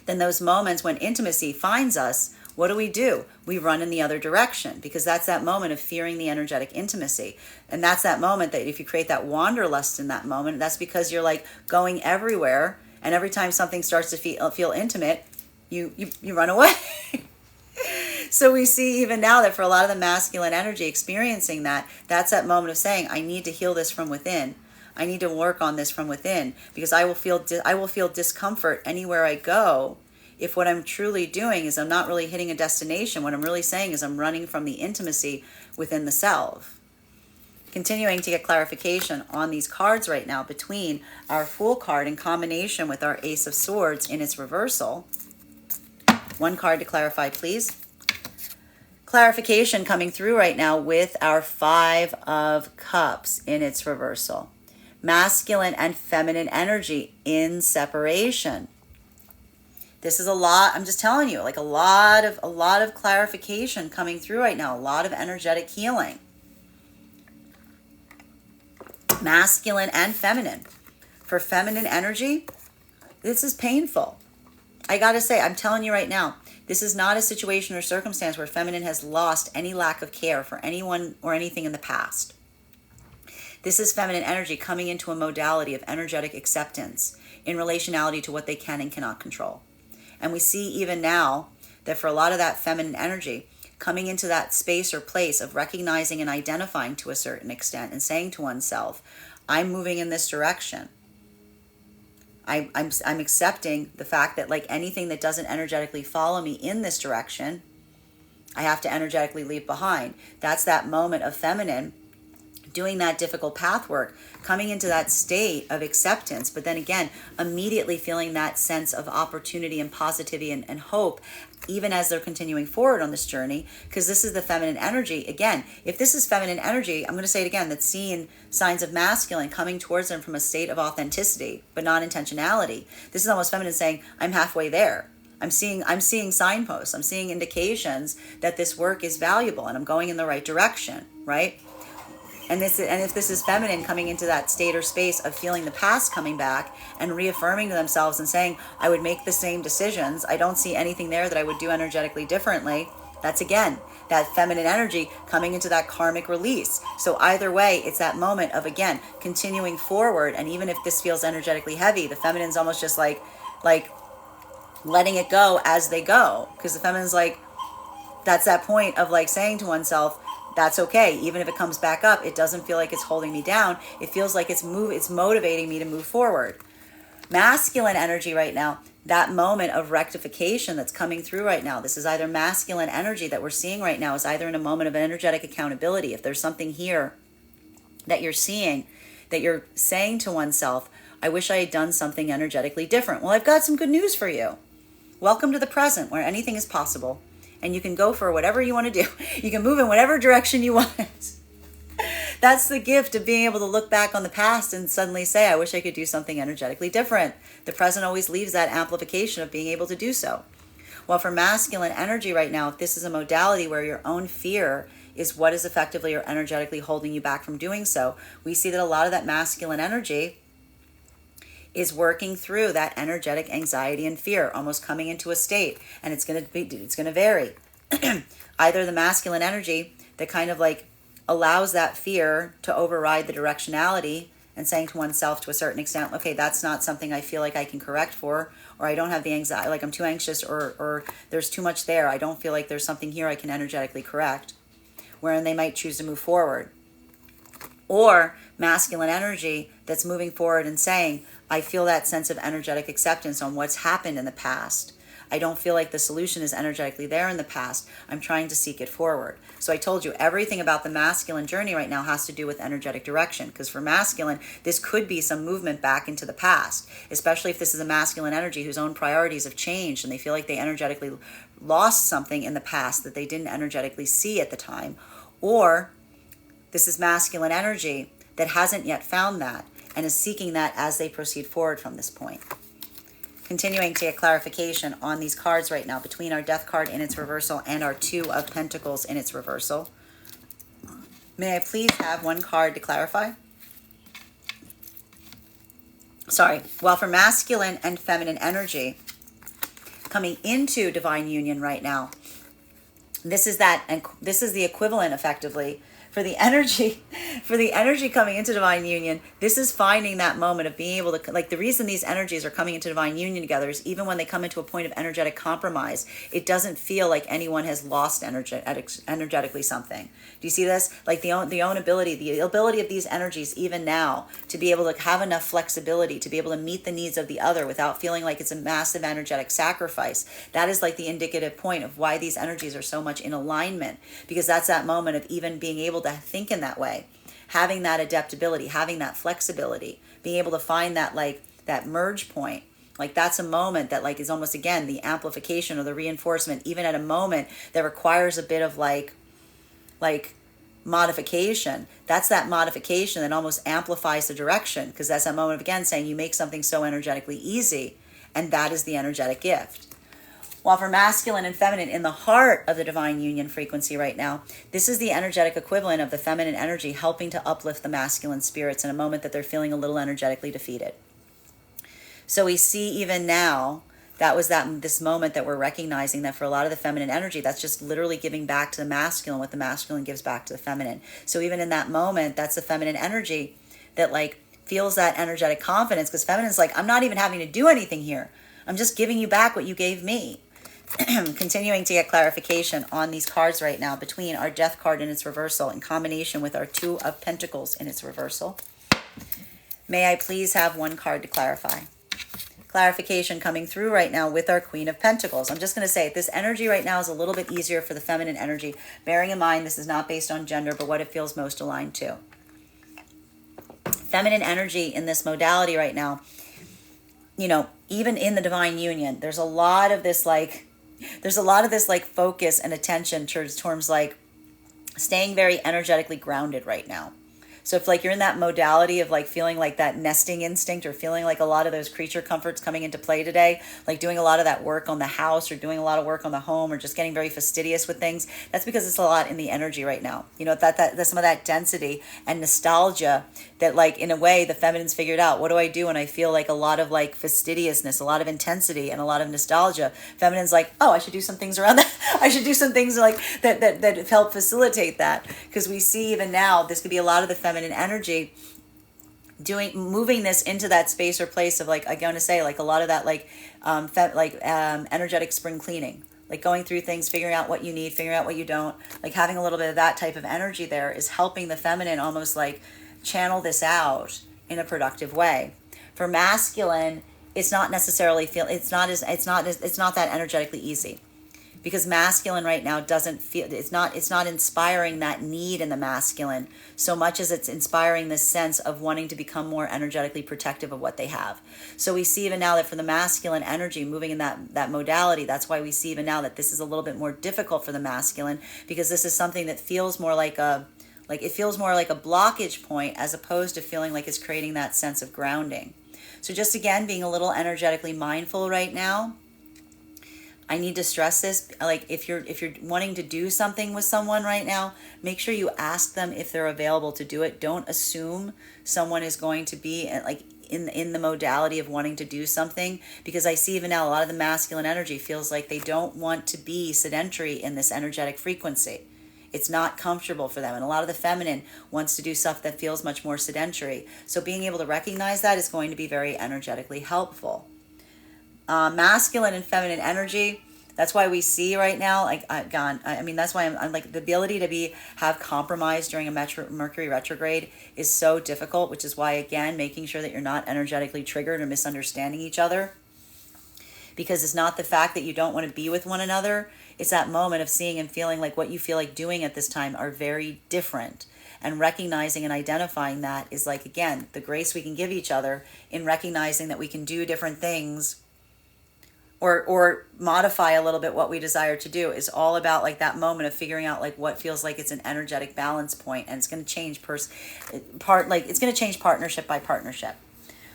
then those moments when intimacy finds us, what do? We run in the other direction, because that's that moment of fearing the energetic intimacy. And that's that moment that if you create that wanderlust in that moment, that's because you're like going everywhere. And every time something starts to feel intimate, you run away. So we see even now that for a lot of the masculine energy experiencing that, that's that moment of saying, I need to heal this from within. I need to work on this from within, because I will feel discomfort anywhere I go if what I'm truly doing is I'm not really hitting a destination. What I'm really saying is I'm running from the intimacy within the self. Continuing to get clarification on these cards right now between our Fool card in combination with our Ace of Swords in its reversal. One card to clarify, please. Clarification coming through right now with our Five of Cups in its reversal. Masculine and feminine energy in separation. This is a lot, I'm just telling you, like a lot of clarification coming through right now, a lot of energetic healing. Masculine and feminine. For feminine energy, this is painful. I gotta say, I'm telling you right now, this is not a situation or circumstance where feminine has lost any lack of care for anyone or anything in the past. This is feminine energy coming into a modality of energetic acceptance in relationality to what they can and cannot control. And we see even now that for a lot of that feminine energy, coming into that space or place of recognizing and identifying to a certain extent and saying to oneself, I'm moving in this direction. I'm accepting the fact that like anything that doesn't energetically follow me in this direction, I have to energetically leave behind. That's that moment of feminine doing that difficult path work, coming into that state of acceptance, but then again, immediately feeling that sense of opportunity and positivity and hope, even as they're continuing forward on this journey, because this is the feminine energy. Again, if this is feminine energy, I'm going to say it again, that's seeing signs of masculine coming towards them from a state of authenticity, but not intentionality. This is almost feminine saying, I'm halfway there. I'm seeing signposts. I'm seeing indications that this work is valuable and I'm going in the right direction, right? And if this is feminine coming into that state or space of feeling the past coming back and reaffirming to themselves and saying, I would make the same decisions. I don't see anything there that I would do energetically differently. That's again, that feminine energy coming into that karmic release. So either way, it's that moment of, again, continuing forward. And even if this feels energetically heavy, the feminine's almost just like letting it go as they go. Because the feminine's like, that's that point of like saying to oneself, that's okay. Even if it comes back up, it doesn't feel like it's holding me down. It feels like it's motivating me to move forward. Masculine energy right now, that moment of rectification that's coming through right now. This is either masculine energy that we're seeing right now is either in a moment of energetic accountability. If there's something here that you're seeing, that you're saying to oneself, I wish I had done something energetically different. Well, I've got some good news for you. Welcome to the present where anything is possible. And you can go for whatever you want to do. You can move in whatever direction you want. That's the gift of being able to look back on the past and suddenly say, I wish I could do something energetically different. The present always leaves that amplification of being able to do so. Well, for masculine energy right now, if this is a modality where your own fear is what is effectively or energetically holding you back from doing so, we see that a lot of that masculine energy is working through that energetic anxiety and fear, almost coming into a state, and it's going to vary. Either the masculine energy that kind of like allows that fear to override the directionality and saying to oneself to a certain extent, okay, that's not something I feel like I can correct for, or I don't have the anxiety, like I'm too anxious, or there's too much there. I don't feel like there's something here I can energetically correct, wherein they might choose to move forward. Or masculine energy that's moving forward and saying, I feel that sense of energetic acceptance on what's happened in the past. I don't feel like the solution is energetically there in the past. I'm trying to seek it forward. So I told you everything about the masculine journey right now has to do with energetic direction, because for masculine, this could be some movement back into the past, especially if this is a masculine energy whose own priorities have changed and they feel like they energetically lost something in the past that they didn't energetically see at the time. Or this is masculine energy that hasn't yet found that and is seeking that as they proceed forward from this point. Continuing to get clarification on these cards right now between our Death card in its reversal and our Two of Pentacles in its reversal. May I please have one card to clarify? Sorry. Well, for masculine and feminine energy coming into divine union right now, this is the equivalent effectively for the energy, for the energy coming into divine union, this is finding that moment of being able to, like, the reason these energies are coming into divine union together is even when they come into a point of energetic compromise, it doesn't feel like anyone has lost energetically something. Do you see this? Like the ability of these energies even now to be able to have enough flexibility to be able to meet the needs of the other without feeling like it's a massive energetic sacrifice. That is like the indicative point of why these energies are so much in alignment, because that's that moment of even being able to think in that way, having that adaptability, having that flexibility, being able to find that, like, that merge point. Like, that's a moment that, like, is almost, again, the amplification or the reinforcement, even at a moment that requires a bit of like modification. That's that modification that almost amplifies the direction, because that's that moment of, again, saying you make something so energetically easy, and that is the energetic gift. While for masculine and feminine in the heart of the divine union frequency right now, this is the energetic equivalent of the feminine energy helping to uplift the masculine spirits in a moment that they're feeling a little energetically defeated. So we see even now, this moment that we're recognizing that for a lot of the feminine energy, that's just literally giving back to the masculine what the masculine gives back to the feminine. So even in that moment, that's the feminine energy that, like, feels that energetic confidence, because feminine's like, I'm not even having to do anything here. I'm just giving you back what you gave me. Continuing to get clarification on these cards right now between our Death card in its reversal in combination with our Two of Pentacles in its reversal. May I please have one card to clarify? Clarification coming through right now with our Queen of Pentacles. I'm just going to say this energy right now is a little bit easier for the feminine energy, bearing in mind this is not based on gender, but what it feels most aligned to. Feminine energy in this modality right now, you know, even in the divine union, there's a lot of this focus and attention towards like staying very energetically grounded right now. So if, like, you're in that modality of, like, feeling like that nesting instinct, or feeling like a lot of those creature comforts coming into play today, like doing a lot of that work on the house or doing a lot of work on the home or just getting very fastidious with things, that's because it's a lot in the energy right now. You know, that some of that density and nostalgia that, like, in a way the feminine's figured out, what do I do when I feel like a lot of, like, fastidiousness, a lot of intensity and a lot of nostalgia? Feminine's like, oh, I should do some things around that. I should do some things like that help facilitate that, because we see even now this could be a lot of the feminine energy moving this into that space or place of, like, I'm going to say, like, a lot of that, like, energetic spring cleaning, like going through things, figuring out what you need, figuring out what you don't, like having a little bit of that type of energy there is helping the feminine almost like channel this out in a productive way. For masculine, it's not necessarily it's not that energetically easy, because masculine right now doesn't feel, it's not inspiring that need in the masculine so much as it's inspiring this sense of wanting to become more energetically protective of what they have. So we see even now that for the masculine energy moving in that modality, that's why we see even now that this is a little bit more difficult for the masculine, because this is something that feels more like a blockage point, as opposed to feeling like it's creating that sense of grounding. So just again, being a little energetically mindful right now. I need to stress this, like, if you're wanting to do something with someone right now, make sure you ask them if they're available to do it. Don't assume someone is going to be, like, in the modality of wanting to do something, because I see even now a lot of the masculine energy feels like they don't want to be sedentary in this energetic frequency. It's not comfortable for them. And a lot of the feminine wants to do stuff that feels much more sedentary. So being able to recognize that is going to be very energetically helpful. Masculine and feminine energy, that's why we see right now, like, that's why I'm like, the ability to have compromise during a Mercury retrograde is so difficult, which is why, again, making sure that you're not energetically triggered or misunderstanding each other, because it's not the fact that you don't want to be with one another. It's that moment of seeing and feeling like what you feel like doing at this time are very different. And recognizing and identifying that is, like, again, the grace we can give each other in recognizing that we can do different things or modify a little bit what we desire to do is all about, like, that moment of figuring out, like, what feels like it's an energetic balance point, and it's going to change it's going to change partnership by partnership.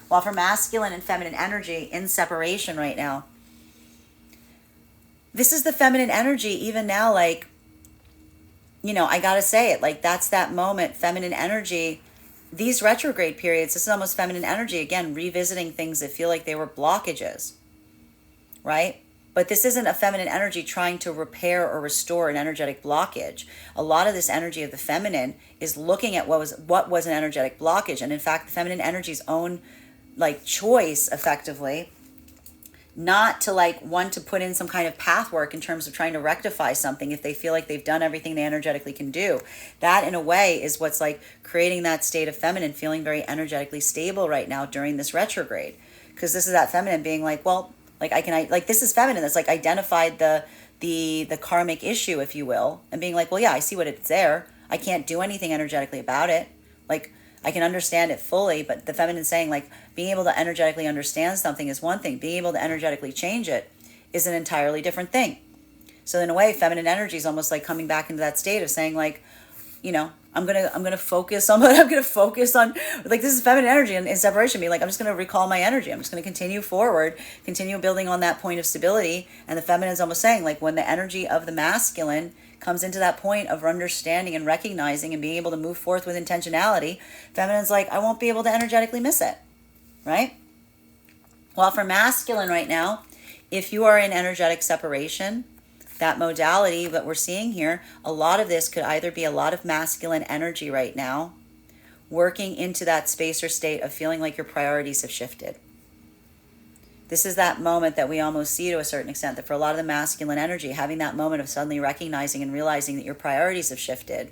While for masculine and feminine energy in separation right now, this is the feminine energy even now, like, you know, I got to say it, like, that's that moment, feminine energy. These retrograde periods, this is almost feminine energy, again, revisiting things that feel like they were blockages, right? But this isn't a feminine energy trying to repair or restore an energetic blockage. A lot of this energy of the feminine is looking at what was an energetic blockage. And in fact, the feminine energy's own choice, effectively, not to want to put in some kind of path work in terms of trying to rectify something if they feel like they've done everything they energetically can do. That, in a way, is what's creating that state of feminine feeling very energetically stable right now during this retrograde. Because this is that feminine being this is feminine that's identified the karmic issue, if you will, and being well, yeah, I see what it's there. I can't do anything energetically about it. I can understand it fully, but the feminine saying being able to energetically understand something is one thing. Being able to energetically change it is an entirely different thing. So in a way, feminine energy is almost coming back into that state of saying I'm gonna focus on what I'm gonna focus on. This is feminine energy in separation. Being I'm just gonna recall my energy. I'm just gonna continue forward, continue building on that point of stability. And the feminine is almost saying when the energy of the masculine comes into that point of understanding and recognizing and being able to move forth with intentionality, feminine's I won't be able to energetically miss it, right? Well, for masculine right now, if you are in energetic separation, that modality that we're seeing here, a lot of this could either be a lot of masculine energy right now, working into that space or state of feeling like your priorities have shifted. This is that moment that we almost see to a certain extent, that for a lot of the masculine energy, having that moment of suddenly recognizing and realizing that your priorities have shifted.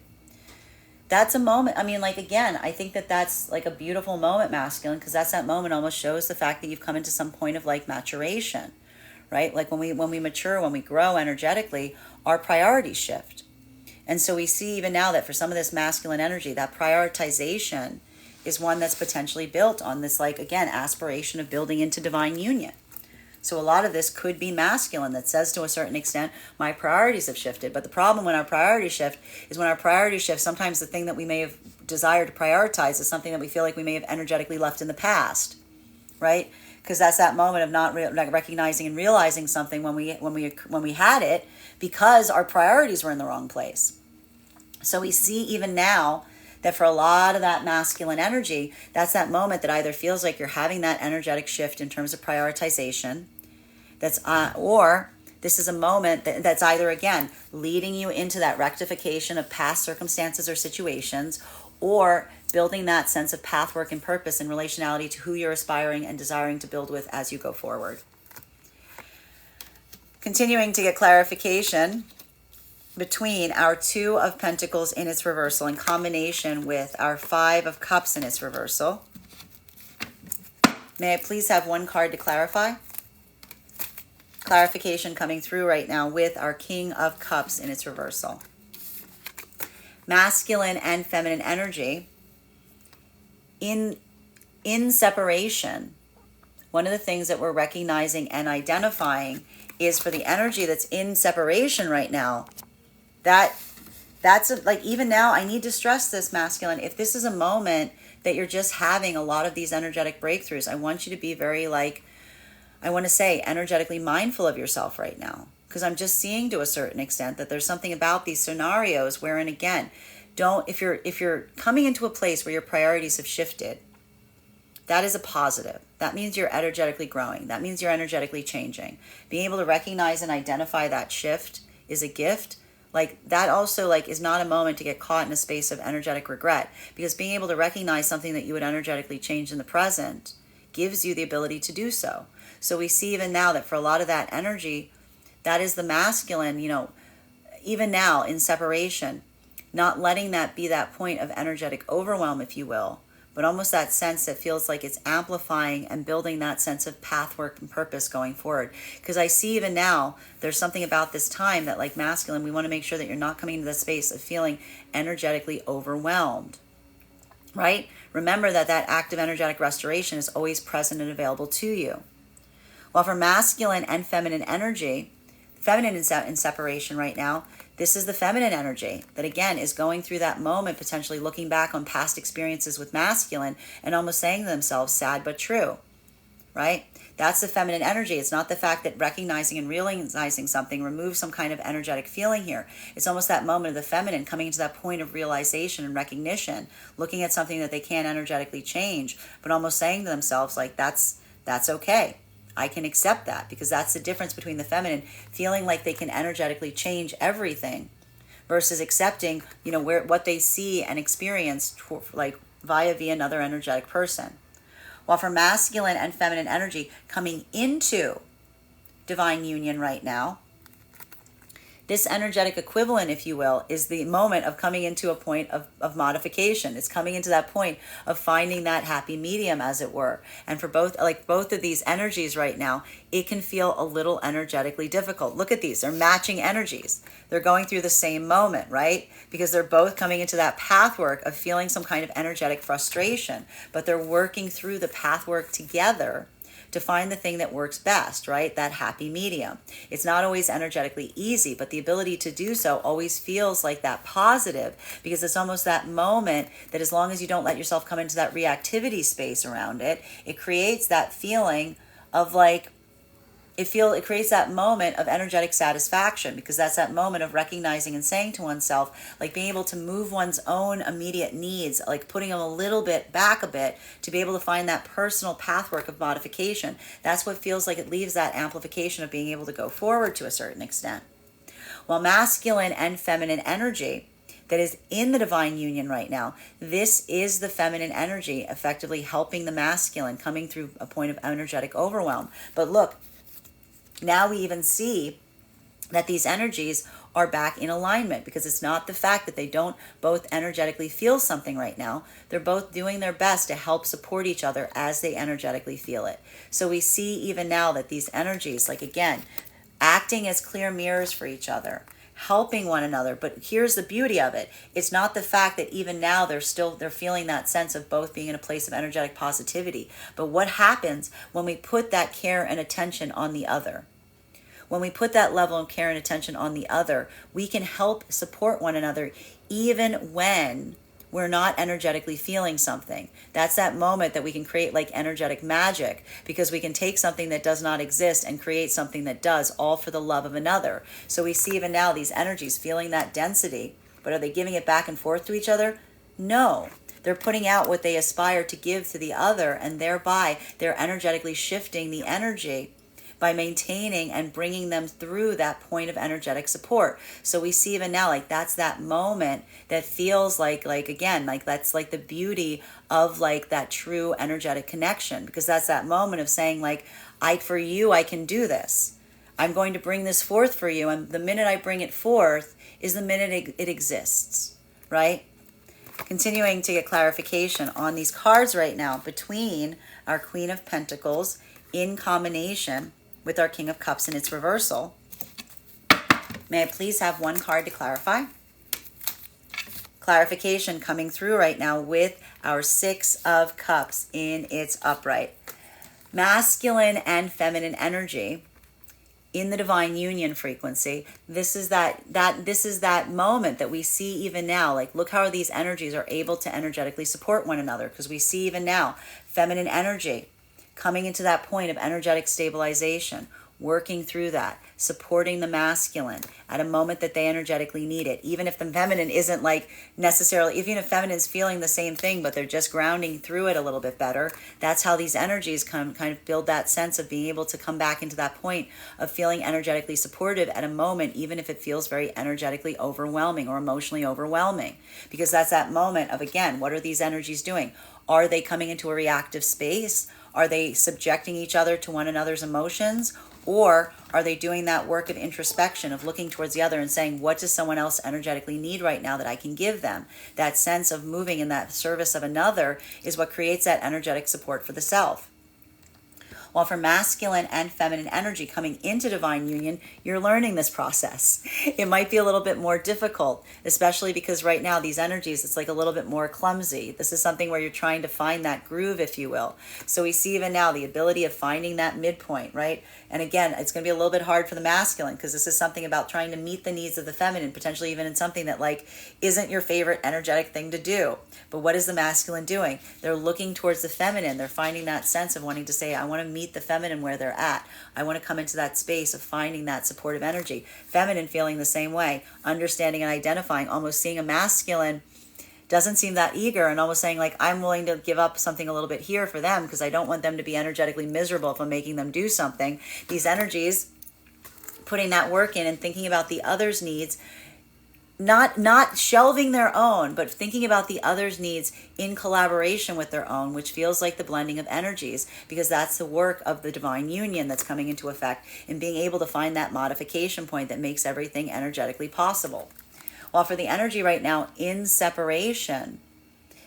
That's a moment, again, I think that that's a beautiful moment, masculine, because that's that moment almost shows the fact that you've come into some point of maturation, right? When we mature, when we grow energetically, our priorities shift. And so we see even now that for some of this masculine energy, that prioritization is one that's potentially built on this, again, aspiration of building into divine union. So a lot of this could be masculine that says to a certain extent, my priorities have shifted. But the problem when our priorities shift is when our priorities shift, sometimes the thing that we may have desired to prioritize is something that we feel like we may have energetically left in the past, right? Because that's that moment of not recognizing and realizing something when we had it, because our priorities were in the wrong place. So we see even now that for a lot of that masculine energy, that's that moment that either feels like you're having that energetic shift in terms of prioritization, or this is a moment that's either, again, leading you into that rectification of past circumstances or situations, or building that sense of pathwork and purpose and relationality to who you're aspiring and desiring to build with as you go forward. Continuing to get clarification between our 2 of Pentacles in its reversal in combination with our 5 of Cups in its reversal. May I please have one card to clarify? Clarification coming through right now with our King of Cups in its reversal. Masculine and feminine energy in separation. One of the things that we're recognizing and identifying is for the energy that's in separation right now, that's even now, I need to stress this, masculine. If this is a moment that you're just having a lot of these energetic breakthroughs, I want you to be very I want to say energetically mindful of yourself right now, because I'm just seeing to a certain extent that there's something about these scenarios wherein, again, if you're coming into a place where your priorities have shifted, that is a positive. That means you're energetically growing. That means you're energetically changing. Being able to recognize and identify that shift is a gift. That also is not a moment to get caught in a space of energetic regret, because being able to recognize something that you would energetically change in the present gives you the ability to do so. So we see even now that for a lot of that energy, that is the masculine, even now in separation, not letting that be that point of energetic overwhelm, if you will, but almost that sense that feels like it's amplifying and building that sense of pathwork and purpose going forward. Because I see even now, there's something about this time that masculine, we want to make sure that you're not coming into the space of feeling energetically overwhelmed, right? Remember that active energetic restoration is always present and available to you. While for masculine and feminine energy, feminine in separation right now, this is the feminine energy that, again, is going through that moment, potentially looking back on past experiences with masculine and almost saying to themselves, sad but true, right? That's the feminine energy. It's not the fact that recognizing and realizing something removes some kind of energetic feeling here. It's almost that moment of the feminine coming to that point of realization and recognition, looking at something that they can't energetically change, but almost saying to themselves, that's okay. I can accept that, because that's the difference between the feminine feeling like they can energetically change everything versus accepting, what they see and experience like via another energetic person. While for masculine and feminine energy coming into divine union right now, this energetic equivalent, if you will, is the moment of coming into a point of modification. It's coming into that point of finding that happy medium, as it were. And for both of these energies right now, it can feel a little energetically difficult. Look at these. They're matching energies. They're going through the same moment, right? Because they're both coming into that pathwork of feeling some kind of energetic frustration, but they're working through the pathwork together to find the thing that works best, right? That happy medium. It's not always energetically easy, but the ability to do so always feels like that positive, because it's almost that moment that, as long as you don't let yourself come into that reactivity space around it, it creates that feeling of like, it creates that moment of energetic satisfaction, because that's that moment of recognizing and saying to oneself, like being able to move one's own immediate needs, like putting them a little bit back a bit to be able to find that personal pathwork of modification. That's what feels like it leaves that amplification of being able to go forward to a certain extent. While masculine and feminine energy that is in the divine union right now, this is the feminine energy effectively helping the masculine coming through a point of energetic overwhelm. But look, now we even see that these energies are back in alignment, because it's not the fact that they don't both energetically feel something right now. They're both doing their best to help support each other as they energetically feel it. So we see even now that these energies, like again, acting as clear mirrors for each other, helping one another. But here's the beauty of it. It's not the fact that even now they're feeling that sense of both being in a place of energetic positivity. But what happens when we put that care and attention on the other? When we put that level of care and attention on the other, we can help support one another even when we're not energetically feeling something. That's that moment that we can create like energetic magic, because we can take something that does not exist and create something that does, all for the love of another. So we see even now these energies feeling that density, but are they giving it back and forth to each other? No. They're putting out what they aspire to give to the other, and thereby they're energetically shifting the energy by maintaining and bringing them through that point of energetic support. So we see even now, like that's that moment that feels like again, like that's like the beauty of like that true energetic connection, because that's that moment of saying like, for you, I can do this. I'm going to bring this forth for you. And the minute I bring it forth is the minute it exists, right? Continuing to get clarification on these cards right now between our Queen of Pentacles in combination with our King of Cups in its reversal. May I please have one card to clarify? Clarification coming through right now with our Six of Cups in its upright. Masculine and feminine energy in the divine union frequency. This is that moment that we see even now. Like, look how these energies are able to energetically support one another, because we see even now feminine energy coming into that point of energetic stabilization, working through that, supporting the masculine at a moment that they energetically need it. Even if the feminine isn't like necessarily, even if feminine's feeling the same thing, but they're just grounding through it a little bit better, that's how these energies kind of build that sense of being able to come back into that point of feeling energetically supportive at a moment, even if it feels very energetically overwhelming or emotionally overwhelming. Because that's that moment of, again, what are these energies doing? Are they coming into a reactive space? Are they subjecting each other to one another's emotions? Or are they doing that work of introspection, of looking towards the other and saying, what does someone else energetically need right now that I can give them? That sense of moving in that service of another is what creates that energetic support for the self. While for masculine and feminine energy coming into divine union, you're learning this process. It might be a little bit more difficult, especially because right now these energies, it's like a little bit more clumsy. This is something where you're trying to find that groove, if you will. So we see even now the ability of finding that midpoint, right? And again, it's going to be a little bit hard for the masculine, because this is something about trying to meet the needs of the feminine, potentially even in something that like isn't your favorite energetic thing to do. But what is the masculine doing? They're looking towards the feminine. They're finding that sense of wanting to say, I want to meet the feminine where they're at. I want to come into that space of finding that supportive energy. Feminine feeling the same way, understanding and identifying, almost seeing a masculine doesn't seem that eager, and almost saying like, I'm willing to give up something a little bit here for them because I don't want them to be energetically miserable if I'm making them do something. These energies, putting that work in and thinking about the other's needs, not shelving their own, but thinking about the other's needs in collaboration with their own, which feels like the blending of energies, because that's the work of the divine union that's coming into effect, and being able to find that modification point that makes everything energetically possible. While for the energy right now in separation,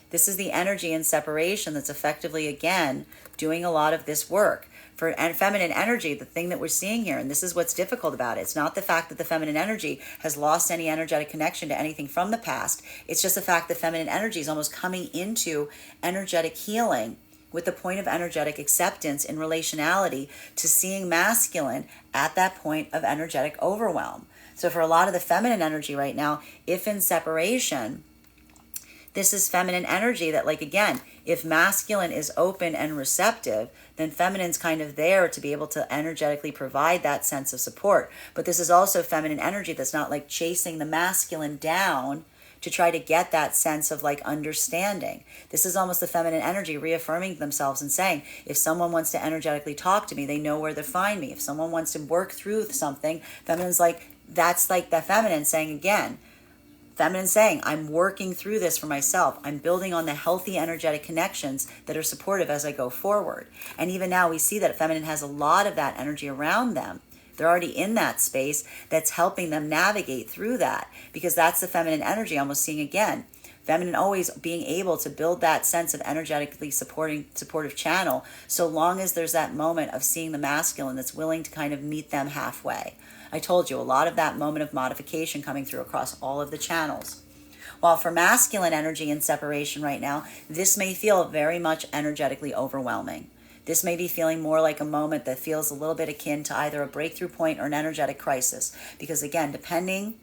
this is the energy in separation that's effectively, again, doing a lot of this work. For feminine energy, the thing that we're seeing here, and this is what's difficult about it, it's not the fact that the feminine energy has lost any energetic connection to anything from the past. It's just the fact that feminine energy is almost coming into energetic healing with the point of energetic acceptance in relationality to seeing masculine at that point of energetic overwhelm. So for a lot of the feminine energy right now, if in separation, this is feminine energy that, like, again, if masculine is open and receptive, then feminine's kind of there to be able to energetically provide that sense of support. But this is also feminine energy that's not like chasing the masculine down to try to get that sense of like understanding. This is almost the feminine energy reaffirming themselves and saying, if someone wants to energetically talk to me, they know where to find me. If someone wants to work through something, feminine's like, that's like the feminine saying again, feminine saying, I'm working through this for myself. I'm building on the healthy energetic connections that are supportive as I go forward. And even now we see that feminine has a lot of that energy around them. They're already in that space that's helping them navigate through that, because that's the feminine energy almost seeing again. Feminine always being able to build that sense of energetically supportive channel, so long as there's that moment of seeing the masculine that's willing to kind of meet them halfway. I told you, a lot of that moment of modification coming through across all of the channels. While for masculine energy in separation right now, this may feel very much energetically overwhelming. This may be feeling more like a moment that feels a little bit akin to either a breakthrough point or an energetic crisis. Because again, depending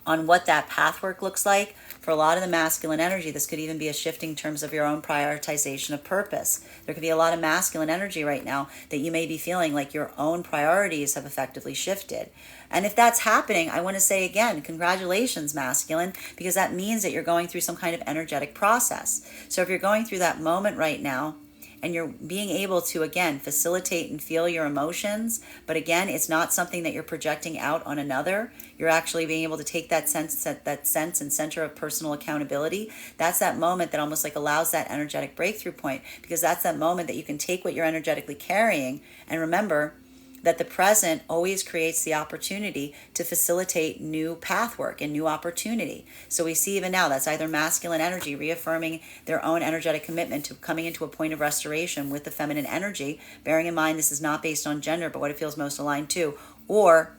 on what that pathwork looks like, for a lot of the masculine energy, this could even be a shifting in terms of your own prioritization of purpose. There could be a lot of masculine energy right now that you may be feeling like your own priorities have effectively shifted. And if that's happening, I want to say again, congratulations, masculine, because that means that you're going through some kind of energetic process. So if you're going through that moment right now, and you're being able to, again, facilitate and feel your emotions, but again, it's not something that you're projecting out on another. You're actually being able to take that sense and center of personal accountability. That's that moment that almost like allows that energetic breakthrough point, because that's that moment that you can take what you're energetically carrying and remember that the present always creates the opportunity to facilitate new pathwork and new opportunity. So we see even now that's either masculine energy reaffirming their own energetic commitment to coming into a point of restoration with the feminine energy, bearing in mind this is not based on gender, but what it feels most aligned to, or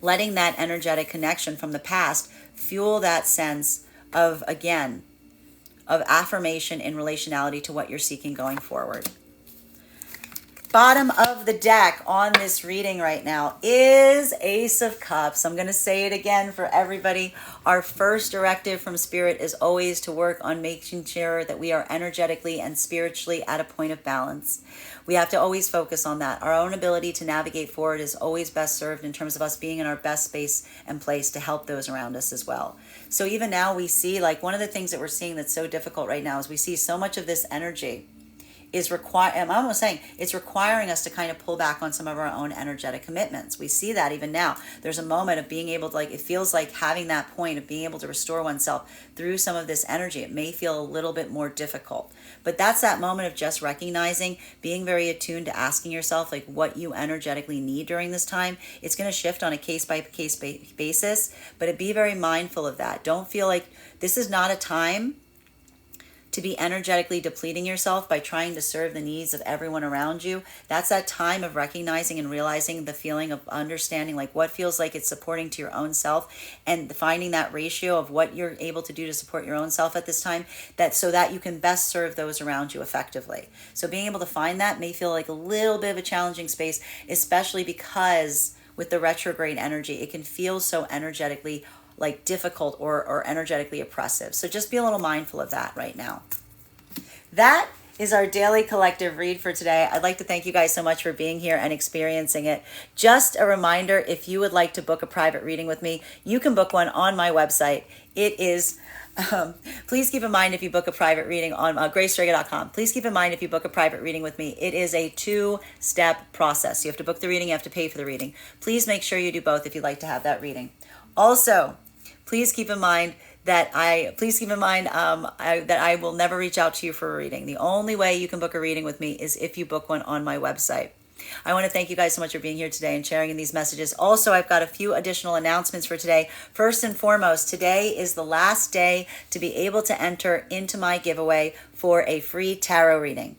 letting that energetic connection from the past fuel that sense of, again, of affirmation in relationality to what you're seeking going forward. Bottom of the deck on this reading right now is Ace of Cups. I'm going to say it again for everybody. Our first directive from Spirit is always to work on making sure that we are energetically and spiritually at a point of balance. We have to always focus on that. Our own ability to navigate forward is always best served in terms of us being in our best space and place to help those around us as well. So even now we see, like, one of the things that we're seeing that's so difficult right now is we see so much of this energy is I'm almost saying it's requiring us to kind of pull back on some of our own energetic commitments. We see that even now. There's a moment of being able to, like, it feels like having that point of being able to restore oneself through some of this energy. It may feel a little bit more difficult, but that's that moment of just recognizing, being very attuned to asking yourself, like, what you energetically need during this time. It's going to shift on a case-by-case basis, but be very mindful of that. Don't feel like this is not a time to be energetically depleting yourself by trying to serve the needs of everyone around you. That's that time of recognizing and realizing the feeling of understanding, like, what feels like it's supporting to your own self, and finding that ratio of what you're able to do to support your own self at this time, that so that you can best serve those around you effectively. So being able to find that may feel like a little bit of a challenging space, especially because with the retrograde energy, it can feel so energetically like difficult or energetically oppressive. So just be a little mindful of that right now. That is our daily collective read for today. I'd like to thank you guys so much for being here and experiencing it. Just a reminder, if you would like to book a private reading with me, you can book one on my website. It is Please keep in mind if you book a private reading on gracestrega.com. Please keep in mind if you book a private reading with me, it is a 2-step process. You have to book the reading, you have to pay for the reading. Please make sure you do both if you'd like to have that reading. Also, please keep in mind that I will never reach out to you for a reading. The only way you can book a reading with me is if you book one on my website. I want to thank you guys so much for being here today and sharing in these messages. Also, I've got a few additional announcements for today. First and foremost, today is the last day to be able to enter into my giveaway for a free tarot reading.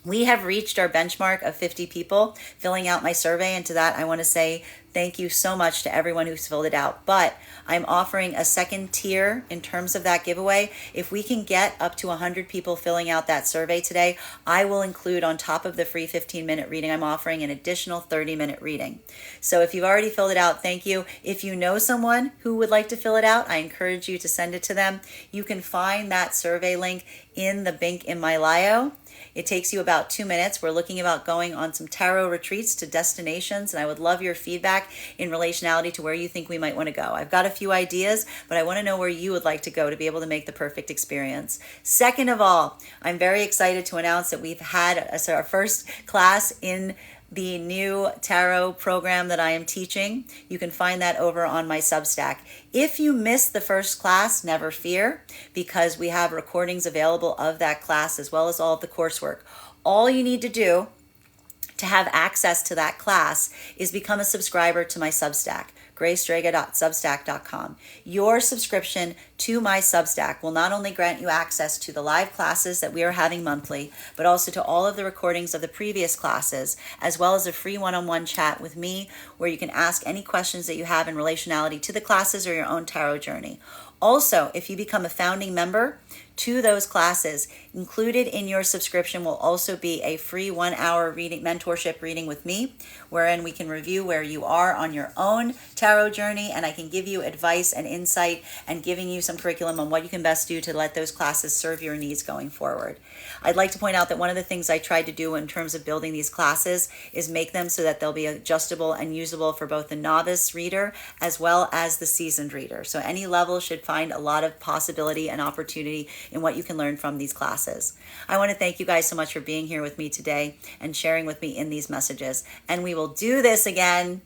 We have reached our benchmark of 50 people filling out my survey, and to that I want to say thank you so much to everyone who's filled it out. But I'm offering a second tier in terms of that giveaway. If we can get up to 100 people filling out that survey today, I will include on top of the free 15-minute reading I'm offering an additional 30-minute reading. So if you've already filled it out, thank you. If you know someone who would like to fill it out, I encourage you to send it to them. You can find that survey link in the link in my bio. It takes you about 2 minutes. We're looking about going on some tarot retreats to destinations, and I would love your feedback in relationality to where you think we might want to go. I've got a few ideas, but I want to know where you would like to go to be able to make the perfect experience. Second of all, I'm very excited to announce that we've had our first class in the new tarot program that I am teaching. You can find that over on my Substack. If you missed the first class, never fear, because we have recordings available of that class as well as all of the coursework. All you need to do to have access to that class is become a subscriber to my Substack, gracestrega.substack.com. Your subscription to my Substack will not only grant you access to the live classes that we are having monthly, but also to all of the recordings of the previous classes, as well as a free one-on-one chat with me where you can ask any questions that you have in relationality to the classes or your own tarot journey. Also, if you become a founding member to those classes, included in your subscription will also be a free 1-hour mentorship reading with me, wherein we can review where you are on your own tarot journey, and I can give you advice and insight and giving you some curriculum on what you can best do to let those classes serve your needs going forward. I'd like to point out that one of the things I tried to do in terms of building these classes is make them so that they'll be adjustable and usable for both the novice reader as well as the seasoned reader. So any level should find a lot of possibility and opportunity in what you can learn from these classes. I want to thank you guys so much for being here with me today and sharing with me in these messages. And we will do this again